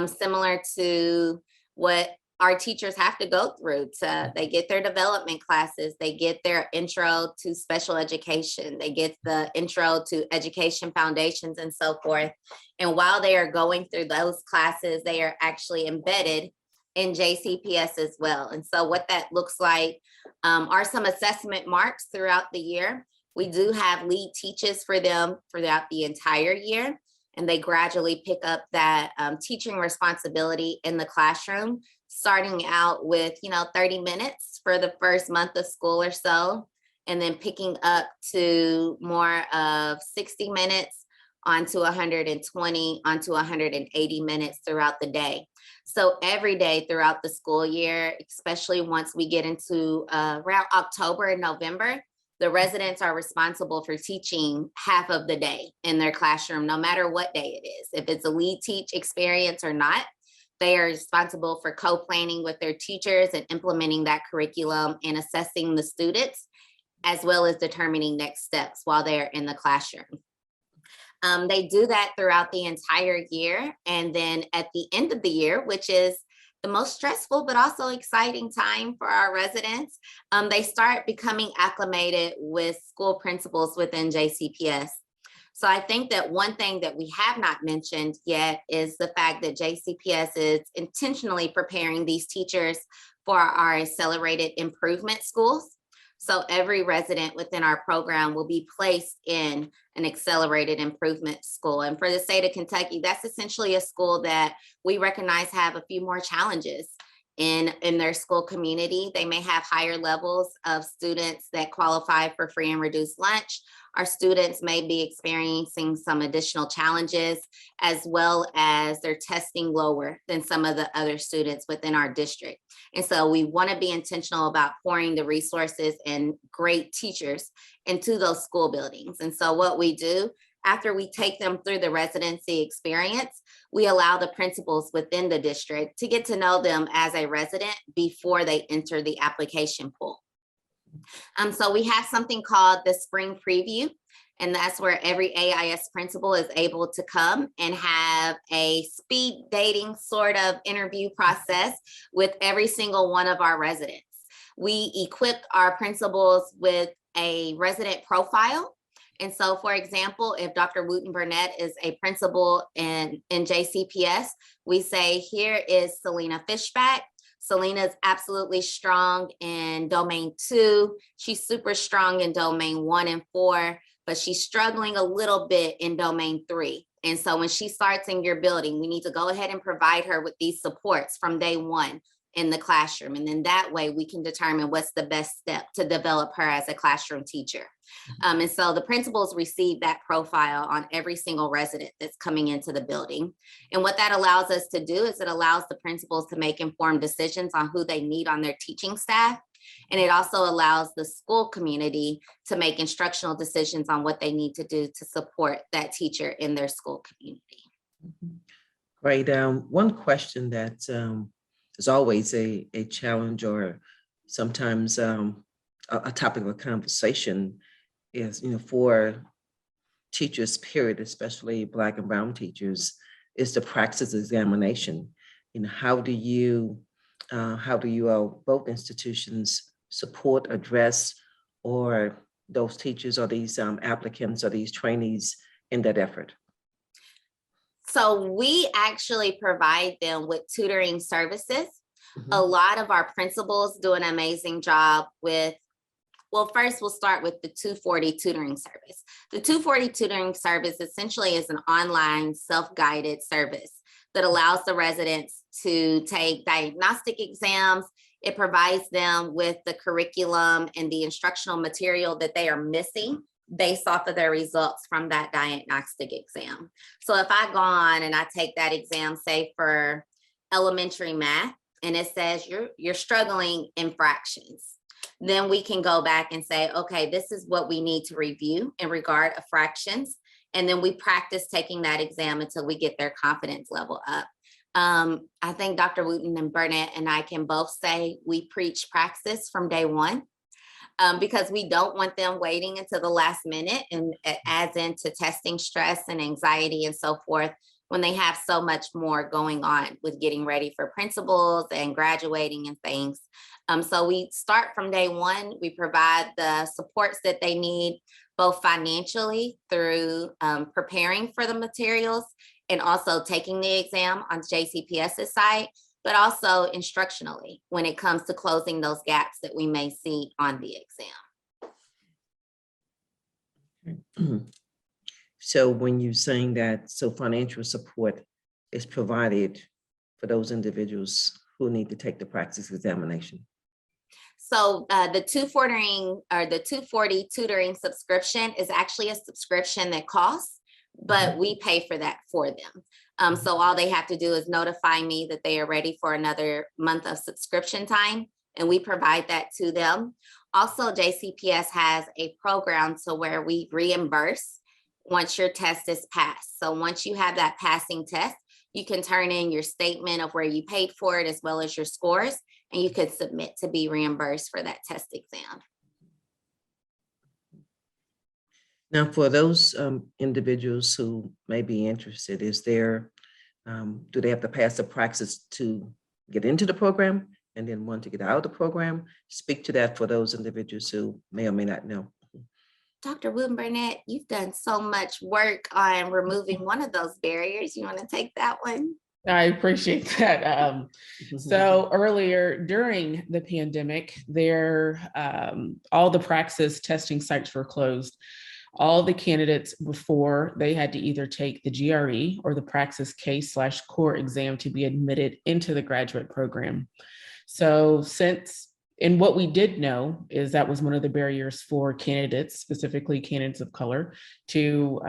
similar to what our teachers have to go through. They get their development classes, they get their intro to special education, they get the intro to education foundations and so forth. And while they are going through those classes, they are actually embedded in JCPS as well. And so what that looks like are some assessment marks throughout the year. We do have lead teachers for them throughout the entire year, and they gradually pick up that teaching responsibility in the classroom, starting out with 30 minutes for the first month of school or so, and then picking up to more of 60 minutes onto 120, onto 180 minutes throughout the day. So every day throughout the school year, especially once we get into around October and November, the residents are responsible for teaching half of the day in their classroom, no matter what day it is. If it's a lead teach experience or not, they are responsible for co-planning with their teachers and implementing that curriculum and assessing the students, as well as determining next steps while they're in the classroom. They do that throughout the entire year. And then at the end of the year, which is the most stressful but also exciting time for our residents, they start becoming acclimated with school principals within JCPS. So I think that one thing that we have not mentioned yet is the fact that JCPS is intentionally preparing these teachers for our accelerated improvement schools. So every resident within our program will be placed in an accelerated improvement school. And for the state of Kentucky, that's essentially a school that we recognize have a few more challenges in their school community. They may have higher levels of students that qualify for free and reduced lunch. Our students may be experiencing some additional challenges, as well as their testing lower than some of the other students within our district. And so we want to be intentional about pouring the resources and great teachers into those school buildings. And so what we do after we take them through the residency experience, we allow the principals within the district to get to know them as a resident before they enter the application pool. So we have something called the spring preview, and that's where every AIS principal is able to come and have a speed dating sort of interview process with every single one of our residents. We equip our principals with a resident profile. And so, for example, if Dr. Wooten-Burnett is a principal in JCPS, we say, here is Sylena Fishback. Sylena is absolutely strong in domain 2. She's super strong in domain 1 and 4, but she's struggling a little bit in domain 3. And so when she starts in your building, we need to go ahead and provide her with these supports from day 1 in the classroom. And then that way we can determine what's the best step to develop her as a classroom teacher. And so the principals receive that profile on every single resident that's coming into the building. And what that allows us to do is it allows the principals to make informed decisions on who they need on their teaching staff. And it also allows the school community to make instructional decisions on what they need to do to support that teacher in their school community. Right. One question that is always a challenge or sometimes a topic of conversation is, for teachers, period, especially Black and Brown teachers, is the praxis examination. How do you both institutions support, address, or those teachers or these applicants or these trainees in that effort? So we actually provide them with tutoring services. Mhm. A lot of our principals do an amazing job with, well, first we'll start with the 240 tutoring service. The 240 tutoring service essentially is an online self-guided service that allows the residents to take diagnostic exams. It provides them with the curriculum and the instructional material that they are missing based off of their results from that diagnostic exam. So if I go on and I take that exam, say for elementary math, and it says you're struggling in fractions, then we can go back and say, okay, this is what we need to review in regard of fractions. And then we practice taking that exam until we get their confidence level up. I think Dr. Wooten-Burnett and I can both say we preach praxis from day one. Because we don't want them waiting until the last minute, and it adds into testing stress and anxiety and so forth when they have so much more going on with getting ready for principals and graduating and things. So we start from day one. We provide the supports that they need, both financially through preparing for the materials and also taking the exam on JCPS's site, but also instructionally when it comes to closing those gaps that we may see on the exam. So when you're saying that, so financial support is provided for those individuals who need to take the praxis examination. So the 240 tutoring subscription is actually a subscription that costs, but we pay for that for them. So all they have to do is notify me that they are ready for another month of subscription time, and we provide that to them. Also, JCPS has a program to where we reimburse once your test is passed. So once you have that passing test, you can turn in your statement of where you paid for it as well as your scores, and you could submit to be reimbursed for that test exam. Now, for those individuals who may be interested, do they have to pass the praxis to get into the program and then one to get out of the program? Speak to that for those individuals who may or may not know. Dr. Wooten-Burnett, you've done so much work on removing one of those barriers. You want to take that one? I appreciate that. So earlier during the pandemic, all the praxis testing sites were closed. All the candidates before, they had to either take the GRE or the praxis case/core exam to be admitted into the graduate program. So and what we did know is that was one of the barriers for candidates, specifically candidates of color, to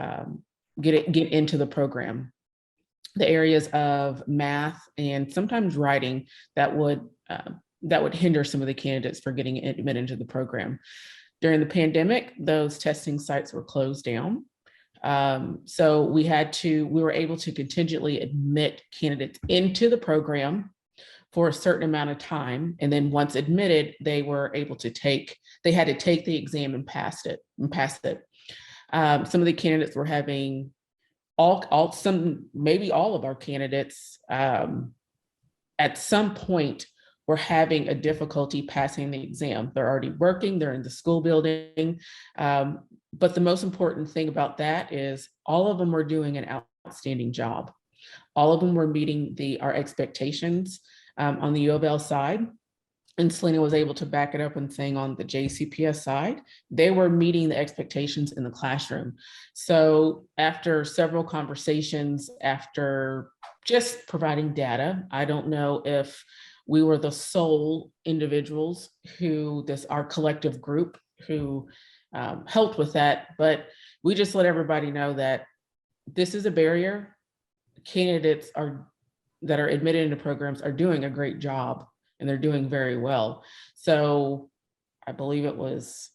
get into the program. The areas of math and sometimes writing that would hinder some of the candidates for getting admitted into the program. During the pandemic, those testing sites were closed down. So we were able to contingently admit candidates into the program for a certain amount of time. And then once admitted, they had to take the exam and pass it. Some of the candidates were having maybe all of our candidates at some point were having a difficulty passing the exam. They're already working, they're in the school building. But the most important thing about that is all of them were doing an outstanding job. All of them were meeting our expectations on the U of L side. And Sylena was able to back it up and saying on the JCPS side, they were meeting the expectations in the classroom. So after several conversations, after just providing data, I don't know if we were the sole individuals our collective group who helped with that, but we just let everybody know that this is a barrier. Candidates that are admitted into programs are doing a great job and they're doing very well. So I believe it was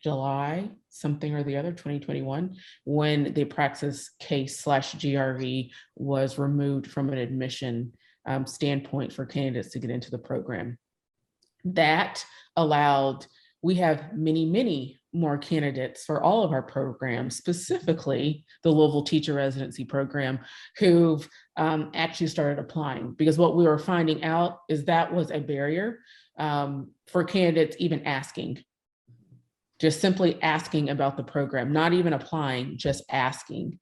July, something or the other, 2021, when the praxis case/GRE was removed from an admission standpoint for candidates to get into the program. That allowed, we have many more candidates for all of our programs, specifically the Louisville Teacher Residency program, who've actually started applying, because what we were finding out is that was a barrier for candidates even asking, just simply asking about the program, not even applying, just asking.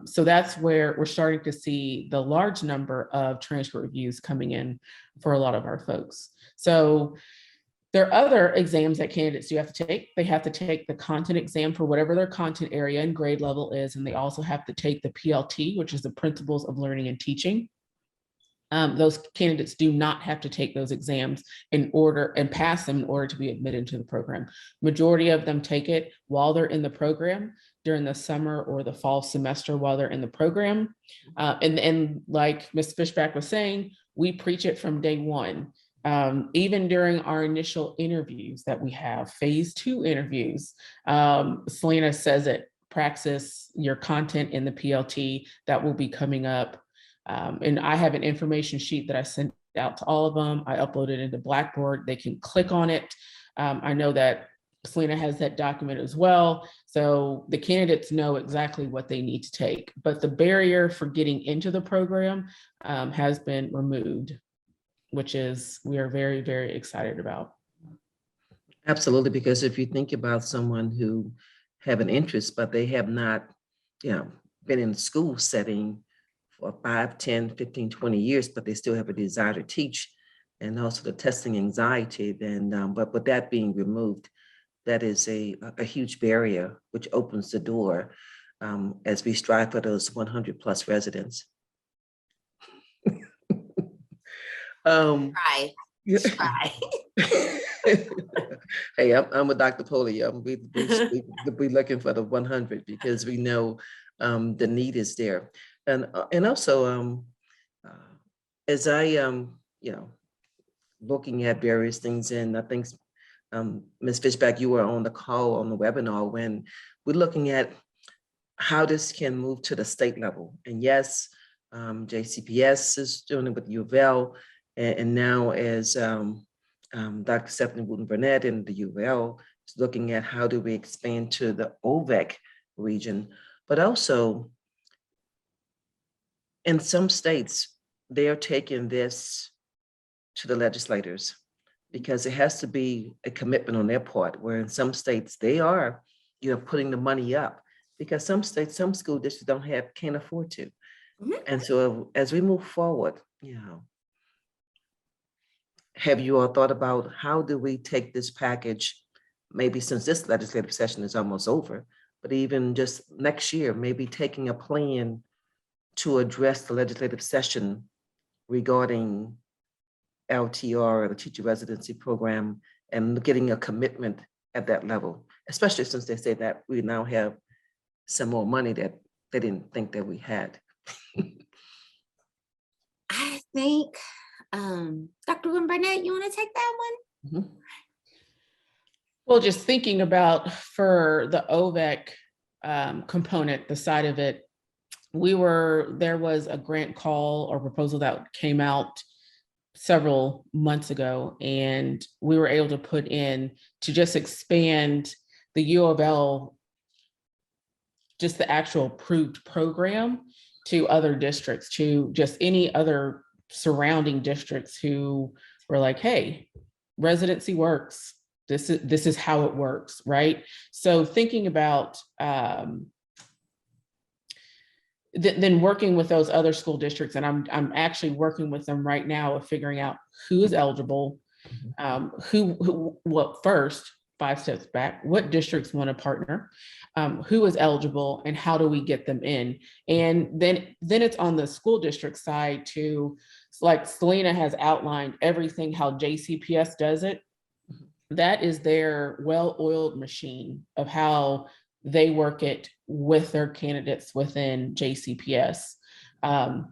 So that's where we're starting to see the large number of transcript reviews coming in for a lot of our folks. So there are other exams that candidates do have to take. They have to take the content exam for whatever their content area and grade level is, and they also have to take the PLT, which is the Principles of Learning and Teaching. Those candidates do not have to take those exams in order and pass them in order to be admitted to the program. Majority of them take it while they're in the program during the summer or the fall semester while they're in the program. And like Ms. Fishback was saying, we preach it from day one. Even during our initial interviews that we have, phase 2 interviews, Sylena says it, praxis your content in the PLT that will be coming up. And I have an information sheet that I sent out to all of them. I uploaded it into Blackboard. They can click on it. I know that Sylena has that document as well. So the candidates know exactly what they need to take, but the barrier for getting into the program has been removed, which is, we are very excited about. Absolutely, because if you think about someone who have an interest, but they have not, been in a school setting for 5, 10, 15, 20 years, but they still have a desire to teach, and also the testing anxiety, then, but with that being removed, that is a huge barrier, which opens the door as we strive for those 100 plus residents. Try. Yeah. Try. Hey, I'm with Dr. Poley. We looking for the 100 because we know the need is there, and also as I looking at various things, and I think Ms. Fishback, you were on the call on the webinar when we're looking at how this can move to the state level, and yes, JCPS is doing it with U of L. And now as Dr. Stefanie Wooten-Burnett and the U of L is looking at how do we expand to the OVEC region, but also in some states, they are taking this to the legislators because it has to be a commitment on their part, where in some states they are, putting the money up because some states, some school districts can't afford to. Mm-hmm. And so as we move forward, have you all thought about how do we take this package, maybe since this legislative session is almost over, but even just next year, maybe taking a plan to address the legislative session regarding LTR, or the teacher residency program, and getting a commitment at that level, especially since they say that we now have some more money that they didn't think that we had. I think Dr. Wooten-Burnett, you want to take that one? Mm-hmm. Well, just thinking about for the OVEC component, the side of it, there was a grant call or proposal that came out several months ago, and we were able to put in to just expand the U of L, just the actual approved program to other districts, to just any other surrounding districts who were like, hey, residency works. This is how it works, right? So thinking about then working with those other school districts, and I'm actually working with them right now of figuring out who is eligible, what first, 5 steps back, what districts want to partner, who is eligible, and how do we get them in? And then it's on the school district side to, like Sylena has outlined everything, how JCPS does it. That is their well-oiled machine of how they work it with their candidates within JCPS. But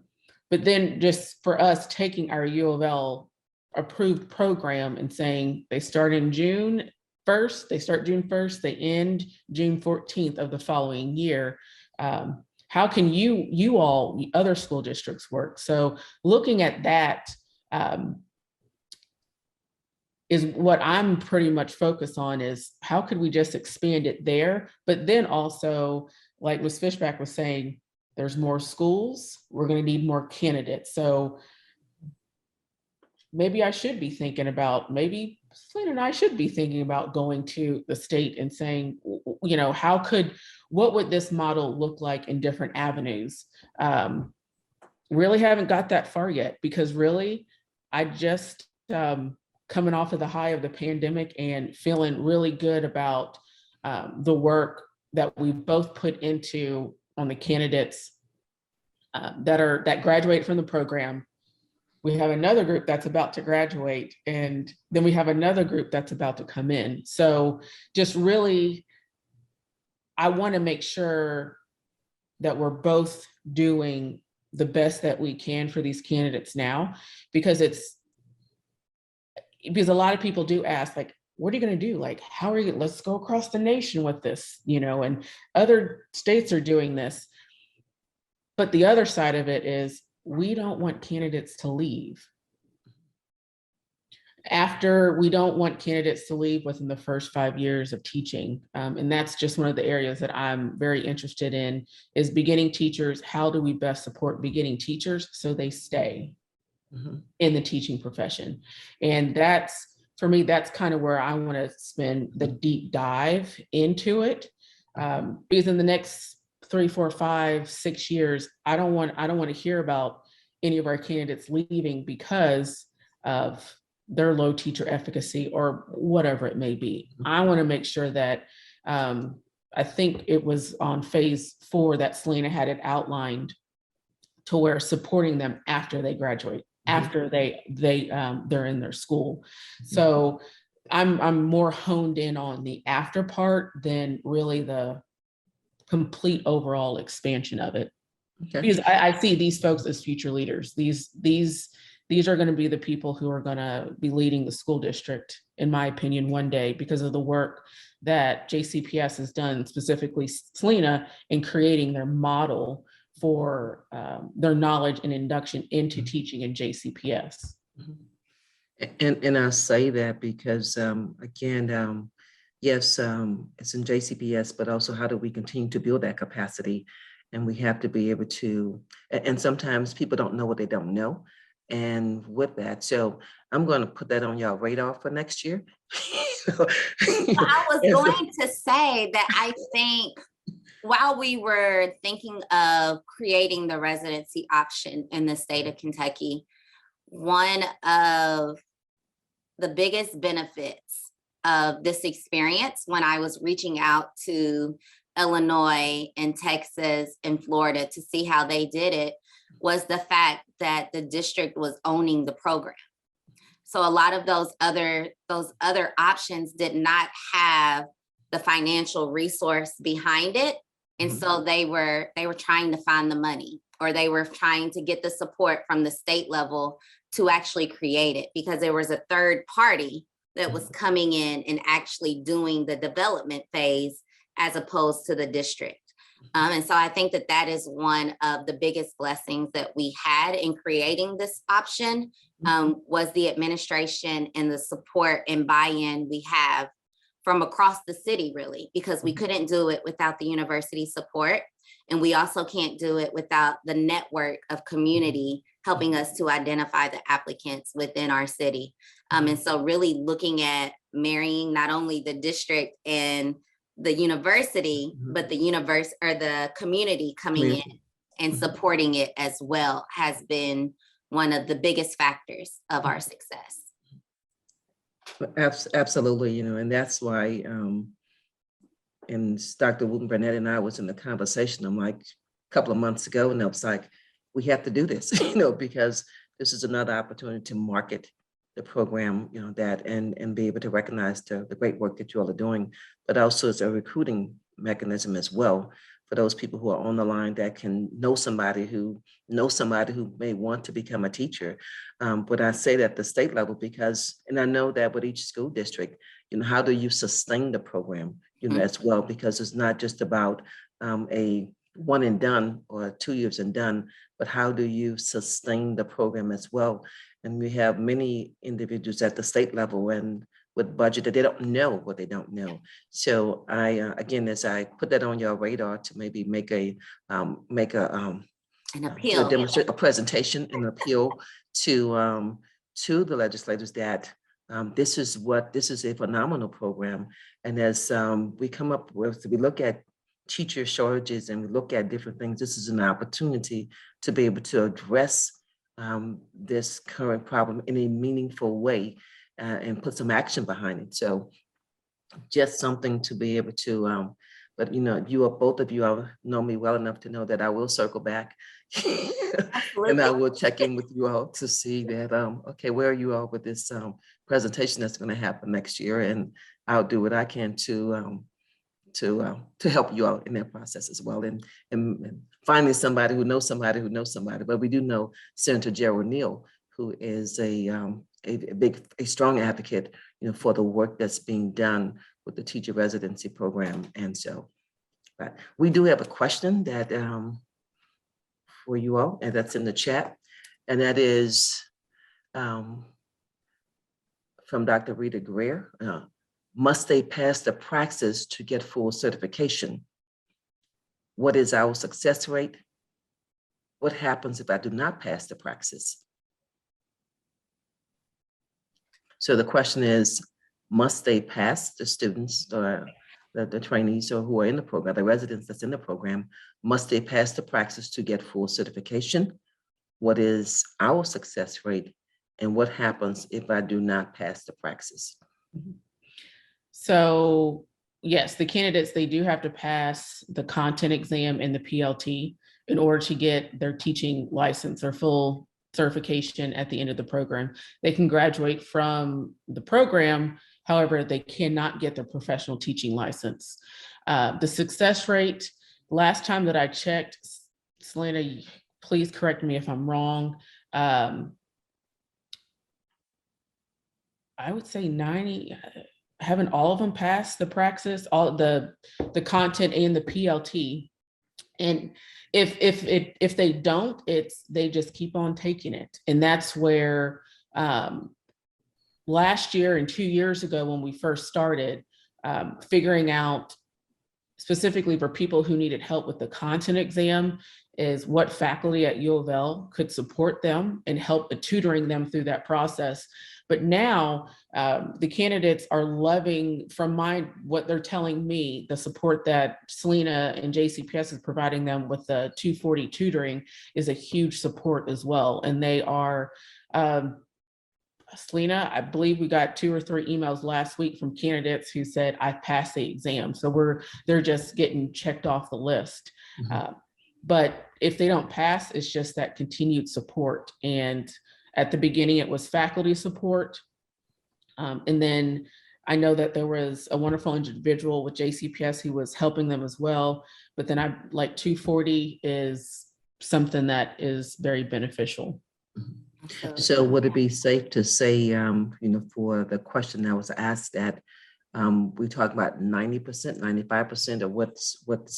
then just for us taking our U of L approved program and saying they start in June 1st, they start June 1st, they end June 14th of the following year. How can you all, other school districts work? So looking at that is what I'm pretty much focused on, is how could we just expand it there? But then also, like Ms. Fishback was saying, there's more schools, we're going to need more candidates. So maybe I should be thinking about, maybe Sylena and I should be thinking about going to the state and saying, you know, what would this model look like in different avenues? Really haven't got that far yet, because really, I just coming off of the high of the pandemic and feeling really good about the work that we both put into on the candidates that graduate from the program. We have another group that's about to graduate, and then we have another group that's about to come in. So just really, I want to make sure that we're both doing the best that we can for these candidates now, because a lot of people do ask, like, what are you going to do? Like, how are you, let's go across the nation with this, you know, and other states are doing this. But the other side of it is, we don't want candidates to leave. We don't want candidates to leave within the first 5 years of teaching. And that's just one of the areas that I'm very interested in, is beginning teachers. How do we best support beginning teachers so they stay in the teaching profession? And for me, that's kind of where I want to spend the deep dive into it. Because in the next 3, 4, 5, 6 years, I don't want to hear about any of our candidates leaving because of their low teacher efficacy or whatever it may be. I want to make sure that I think it was on phase 4 that Sylena had it outlined, to where supporting them after they graduate, after they're in their school. So I'm more honed in on the after part than really the complete overall expansion of it. Okay. Because I see these folks as future leaders. These are going to be the people who are going to be leading the school district, in my opinion, one day, because of the work that JCPS has done, specifically Sylena, in creating their model for their knowledge and induction into teaching in JCPS. And I say that because, again, yes, it's in JCPS, but also how do we continue to build that capacity? And we have to be able to, and sometimes people don't know what they don't know. And with that, so I'm going to put that on y'all radar for next year. I was going to say that I think while we were thinking of creating the residency option in the state of Kentucky, one of the biggest benefits of this experience, when I was reaching out to Illinois and Texas and Florida to see how they did it, was the fact that the district was owning the program. So a lot of those other options did not have the financial resource behind it. And so they were trying to find the money, or they were trying to get the support from the state level to actually create it, because there was a third party that was coming in and actually doing the development phase as opposed to the district. And so I think that is one of the biggest blessings that we had in creating this option, was the administration and the support and buy-in we have from across the city, really, because we couldn't do it without the university support. And we also can't do it without the network of community helping us to identify the applicants within our city. And so really looking at marrying not only the district and the university, but the community coming in and supporting it as well has been one of the biggest factors of our success. Absolutely, and that's why, and Dr. Wooten-Burnett and I was in the conversation, I'm like, a couple of months ago, and I was like, we have to do this, because this is another opportunity to market the program, that and be able to recognize the great work that you all are doing, but also it's a recruiting mechanism as well for those people who are on the line that can know somebody who may want to become a teacher. But I say that at the state level because, and I know that with each school district, how do you sustain the program, as well, because it's not just about a one and done or 2 years and done, but how do you sustain the program as well? And we have many individuals at the state level and with budget that they don't know what they don't know. So again, as I put that on your radar to maybe make an appeal, demonstrate a presentation, an appeal to the legislators that this is a phenomenal program. And as we look at teacher shortages and we look at different things, this is an opportunity to be able to address this current problem in a meaningful way and put some action behind it. So just something to be able to, but both of you know me well enough to know that I will circle back and I will check in with you all to see that, okay, where are you all with this presentation that's going to happen next year? And I'll do what I can to help you out in that process as well. And finding somebody who knows somebody who knows somebody. But we do know Senator Gerald Neal, who is a strong advocate, for the work that's being done with the teacher residency program. And so we do have a question that for you all, and that's in the chat. And that is from Dr. Rita Greer. Must they pass the praxis to get full certification? What is our success rate? What happens if I do not pass the praxis? So the question is, must they pass, the students or the trainees or who are in the program, the residents that's in the program, must they pass the praxis to get full certification? What is our success rate? And what happens if I do not pass the praxis? So yes, the candidates, they do have to pass the content exam and the PLT in order to get their teaching license or full certification at the end of the program. They can graduate from the program, however, they cannot get their professional teaching license. The success rate, last time that I checked, Sylena, please correct me if I'm wrong, I would say 90, haven't all of them passed the praxis, all the content and the PLT. And if they don't, they just keep on taking it. And that's where last year and 2 years ago when we first started, figuring out specifically for people who needed help with the content exam is what faculty at U of L could support them and help tutoring them through that process. But now the candidates are loving, from what they're telling me, the support that Sylena and JCPS is providing them with the 240 tutoring is a huge support as well. And they are, Sylena, I believe we got 2 or 3 emails last week from candidates who said, I passed the exam. So they're just getting checked off the list. Mm-hmm. But if they don't pass, it's just that continued support. And at the beginning, it was faculty support. And then I know that there was a wonderful individual with JCPS who was helping them as well. But then 240 is something that is very beneficial. So would it be safe to say, for the question that was asked, that we talk about 90%, 95%, or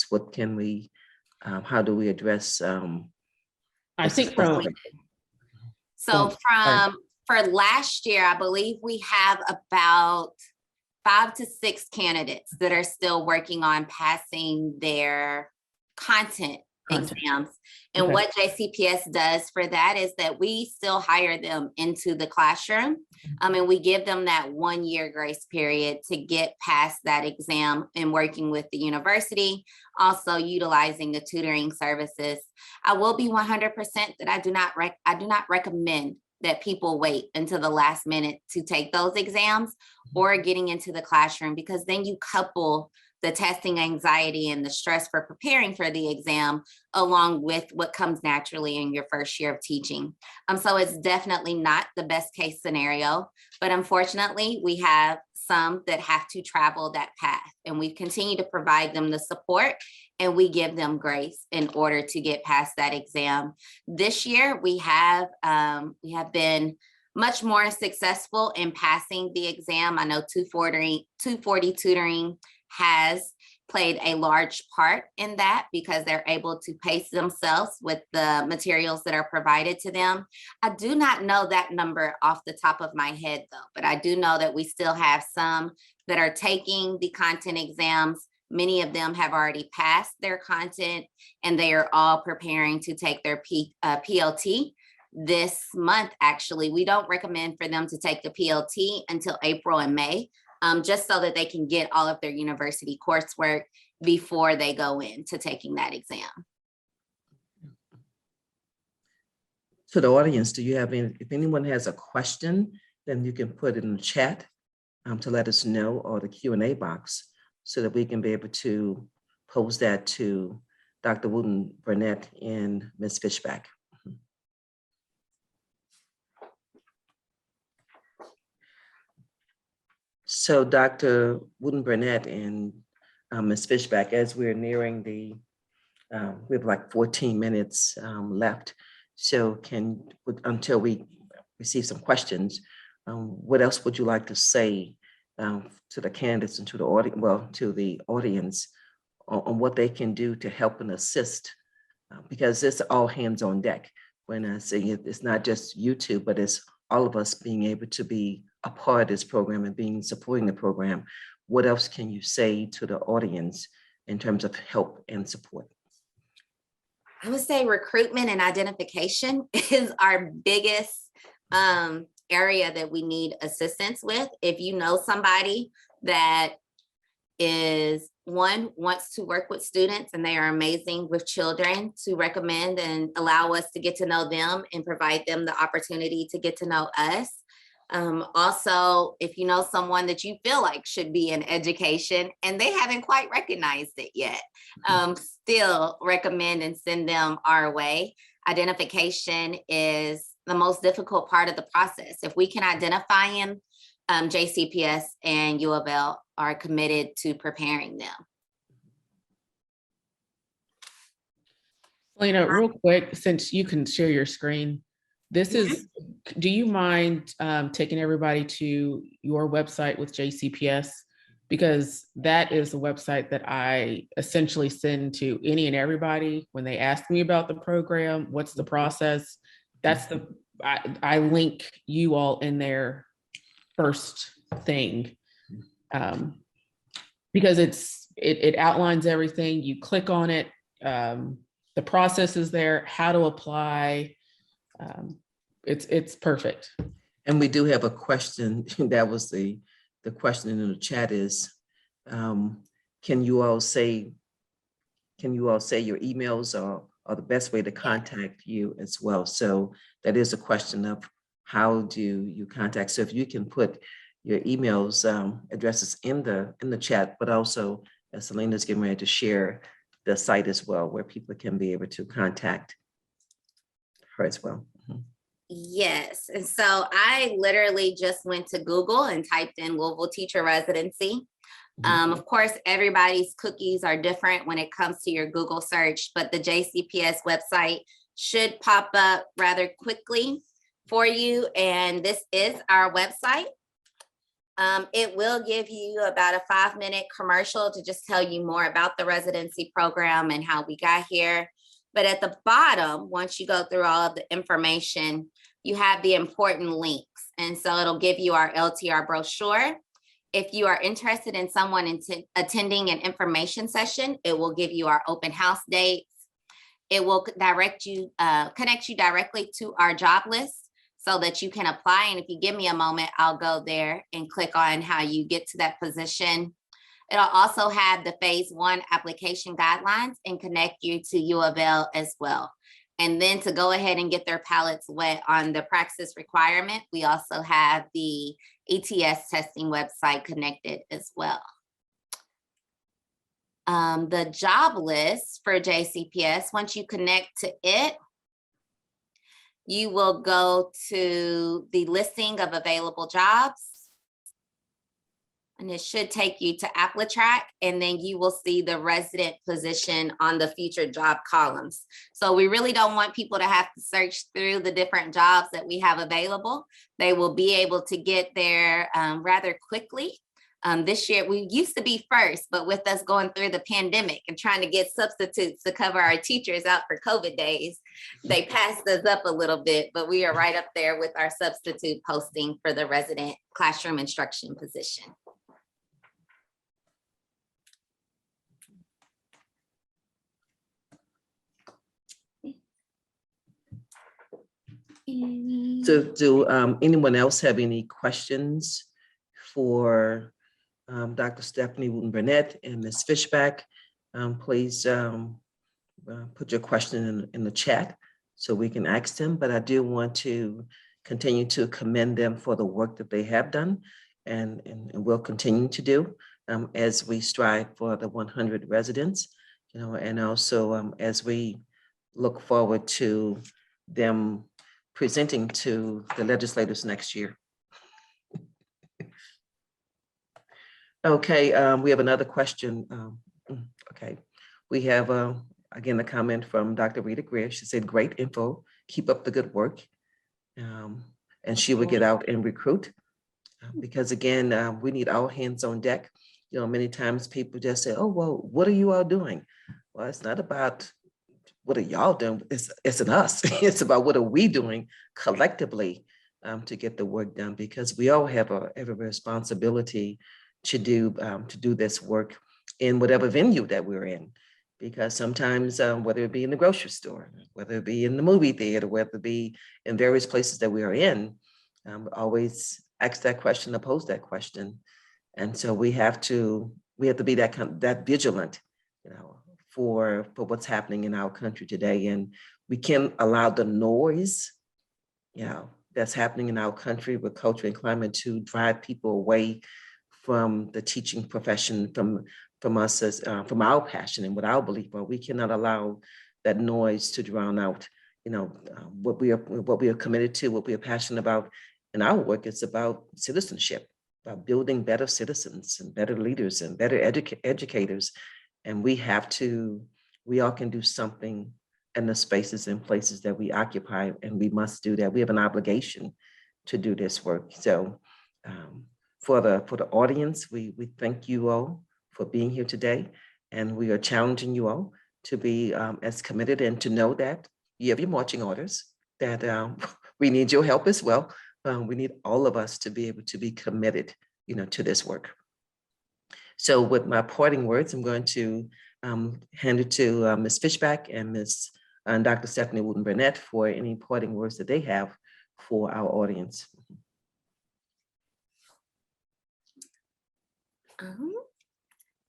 what can we, how do we address? I think for last year, I believe we have about 5 to 6 candidates that are still working on passing their content exams. And okay. What JCPS does for that is that we still hire them into the classroom, and we give them that 1 year grace period to get past that exam and working with the university, also utilizing the tutoring services. I will be 100% that I do not recommend that people wait until the last minute to take those exams or getting into the classroom, because then you couple the testing anxiety and the stress for preparing for the exam along with what comes naturally in your first year of teaching. So it's definitely not the best case scenario, but unfortunately we have some that have to travel that path, and we continue to provide them the support and we give them grace in order to get past that exam. This year we have been much more successful in passing the exam. I know 240 Tutoring has played a large part in that because they're able to pace themselves with the materials that are provided to them. I do not know that number off the top of my head though, but I do know that we still have some that are taking the content exams. Many of them have already passed their content and they are all preparing to take their PLT this month. Actually, we don't recommend for them to take the PLT until April and May, just so that they can get all of their university coursework before they go into taking that exam. To the audience, do you have any, if anyone has a question, then you can put it in the chat to let us know, or the Q&A box, so that we can be able to pose that to Dr. Wooten-Burnett and Ms. Fishback. So Dr. Wooten-Burnett and Ms. Fishback, as we're nearing the, we have like 14 minutes left. So until we receive some questions, what else would you like to say to the candidates and to the audience, well, to the audience on what they can do to help and assist? Because it's all hands on deck. When I say it, it's not just YouTube, but it's all of us being able to be a part of this program and supporting the program. What else can you say to the audience in terms of help and support? I would say recruitment and identification is our biggest area that we need assistance with. If you know somebody that wants to work with students and they are amazing with children, to recommend and allow us to get to know them and provide them the opportunity to get to know us. Also, if you know someone that you feel like should be in education and they haven't quite recognized it yet, still recommend and send them our way. Identification is the most difficult part of the process. If we can identify them, JCPS and U of L are committed to preparing them. Sylena, real quick, since you can share your screen, do you mind taking everybody to your website with JCPS? Because that is a website that I essentially send to any and everybody when they ask me about the program, what's the process? That's I link you all in there first thing, because it outlines everything. You click on it, the process is there, how to apply. It's perfect. And we do have a question. That was the question in the chat is, can you all say your emails are the best way to contact you as well? So that is a question of how do you contact. So if you can put your emails addresses in the chat, but also as Sylena's getting ready to share the site as well, where people can be able to contact her as well. Yes, and so I literally just went to Google and typed in Louisville Teacher Residency. Of course, everybody's cookies are different when it comes to your Google search, but the JCPS website should pop up rather quickly for you. And this is our website. It will give you about a 5-minute commercial to just tell you more about the residency program and how we got here. But at the bottom, once you go through all of the information, you have the important links. And so it'll give you our LTR brochure. If you are interested in someone attending an information session, it will give you our open house dates. It will connect you directly to our job list so that you can apply. And if you give me a moment, I'll go there and click on how you get to that position. It'll also have the phase 1 application guidelines and connect you to U of L as well. And then to go ahead and get their palettes wet on the praxis requirement, we also have the ETS testing website connected as well. The job list for JCPS, once you connect to it, you will go to the listing of available jobs. And it should take you to AppleTrack, and then you will see the resident position on the future job columns. So we really don't want people to have to search through the different jobs that we have available. They will be able to get there rather quickly. This year, we used to be first, but with us going through the pandemic and trying to get substitutes to cover our teachers out for COVID days, they passed us up a little bit, but we are right up there with our substitute posting for the resident classroom instruction position. So do anyone else have any questions for Dr. Stefanie Wooten-Burnett and Ms. Fishback? Please put your question in the chat so we can ask them, but I do want to continue to commend them for the work that they have done and will continue to do as we strive for the 100 residents, and also as we look forward to them presenting to the legislators next year. Okay, we have another question. Okay, we have again a comment from Dr. Rita Greer. She said, "Great info, keep up the good work." And she would get out and recruit because again, we need all hands on deck. Many times people just say, "Oh, well, what are you all doing?" Well, it's not about what are y'all doing? It's an us. It's about what are we doing collectively to get the work done, because we all have a responsibility to do this work in whatever venue that we're in. Because sometimes, whether it be in the grocery store, whether it be in the movie theater, whether it be in various places that we are in, always ask that question or pose that question. And so we have to be that vigilant, for what's happening in our country today. And we can't allow the noise, that's happening in our country with culture and climate to drive people away from the teaching profession, from us as from our passion and what our belief are. We cannot allow that noise to drown out, what we are committed to, what we are passionate about in our work. It's about citizenship, about building better citizens and better leaders and better educators. And we all can do something in the spaces and places that we occupy, and we must do that. We have an obligation to do this work. So for the audience, we thank you all for being here today, and we are challenging you all to be as committed and to know that you have your marching orders, that we need your help as well. We need all of us to be able to be committed, to this work. So with my parting words, I'm going to hand it to Ms. Fishback and Dr. Stefanie Wooten-Burnett for any parting words that they have for our audience.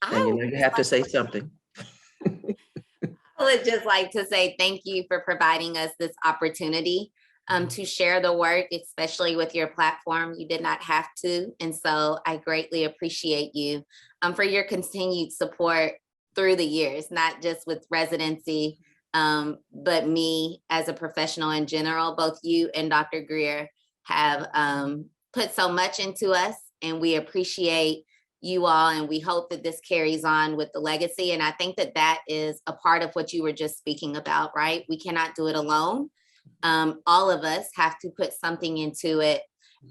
And you have to say something. I would just like to say thank you for providing us this opportunity to share the work, especially with your platform. You did not have to. And so I greatly appreciate you for your continued support through the years, not just with residency, but me as a professional in general. Both you and Dr. Greer have put so much into us, and we appreciate you all, and we hope that this carries on with the legacy. And I think that that is a part of what you were just speaking about, right? We cannot do it alone. All of us have to put something into it,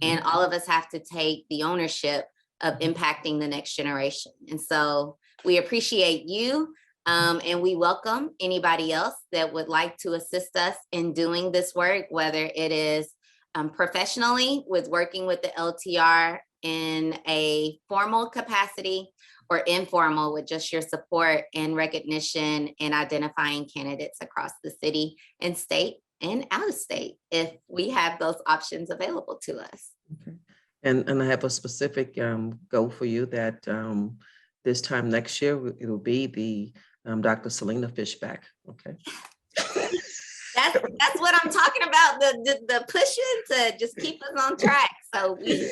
and all of us have to take the ownership of impacting the next generation. And so we appreciate you, and we welcome anybody else that would like to assist us in doing this work, whether it is professionally with working with the LTR in a formal capacity or informal with just your support and recognition and identifying candidates across the city and state and out of state, if we have those options available to us. Okay. And I have a specific goal for you that this time next year, it will be the Dr. Sylena Fishback, okay? That's what I'm talking about, the pushing to just keep us on track. So we're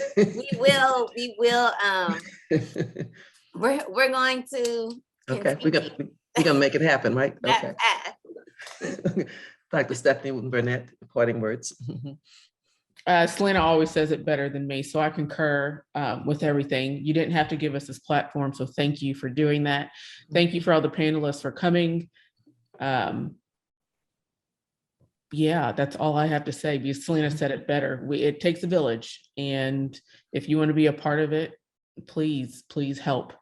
going to okay, we're gonna make it happen, right? Okay. Dr. Stefanie Wooten-Burnett, parting words. Sylena always says it better than me, so I concur with everything. You didn't have to give us this platform, so thank you for doing that. Thank you for all the panelists for coming. Yeah, that's all I have to say, because Sylena said it better. It takes a village, and if you want to be a part of it, please help.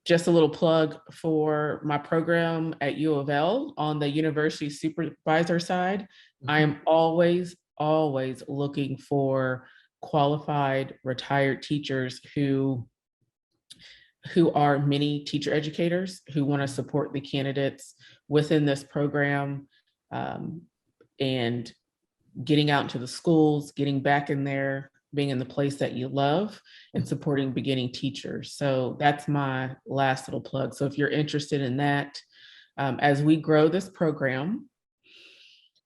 Just a little plug for my program at U of L on the university supervisor side. I am always looking for qualified retired teachers who are mini teacher educators who want to support the candidates within this program, and getting out into the schools, getting back in there, being in the place that you love, and supporting beginning teachers. So that's my last little plug. So if you're interested in that, as we grow this program,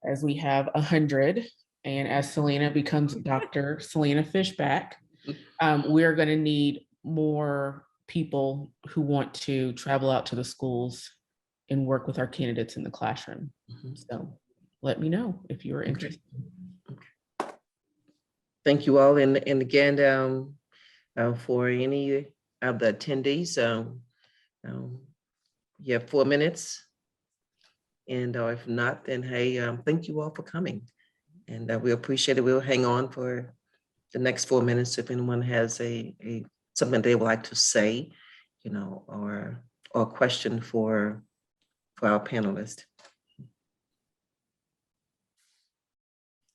as we have 100, and as Sylena becomes Dr. Sylena Fishback, we're going to need more people who want to travel out to the schools and work with our candidates in the classroom. So let me know if you're interested. Thank you all. And again, for any of the attendees, you have 4 minutes. And if not, then hey, thank you all for coming. And we appreciate it. We'll hang on for the next 4 minutes if anyone has a something they would like to say, or a question for our panelists.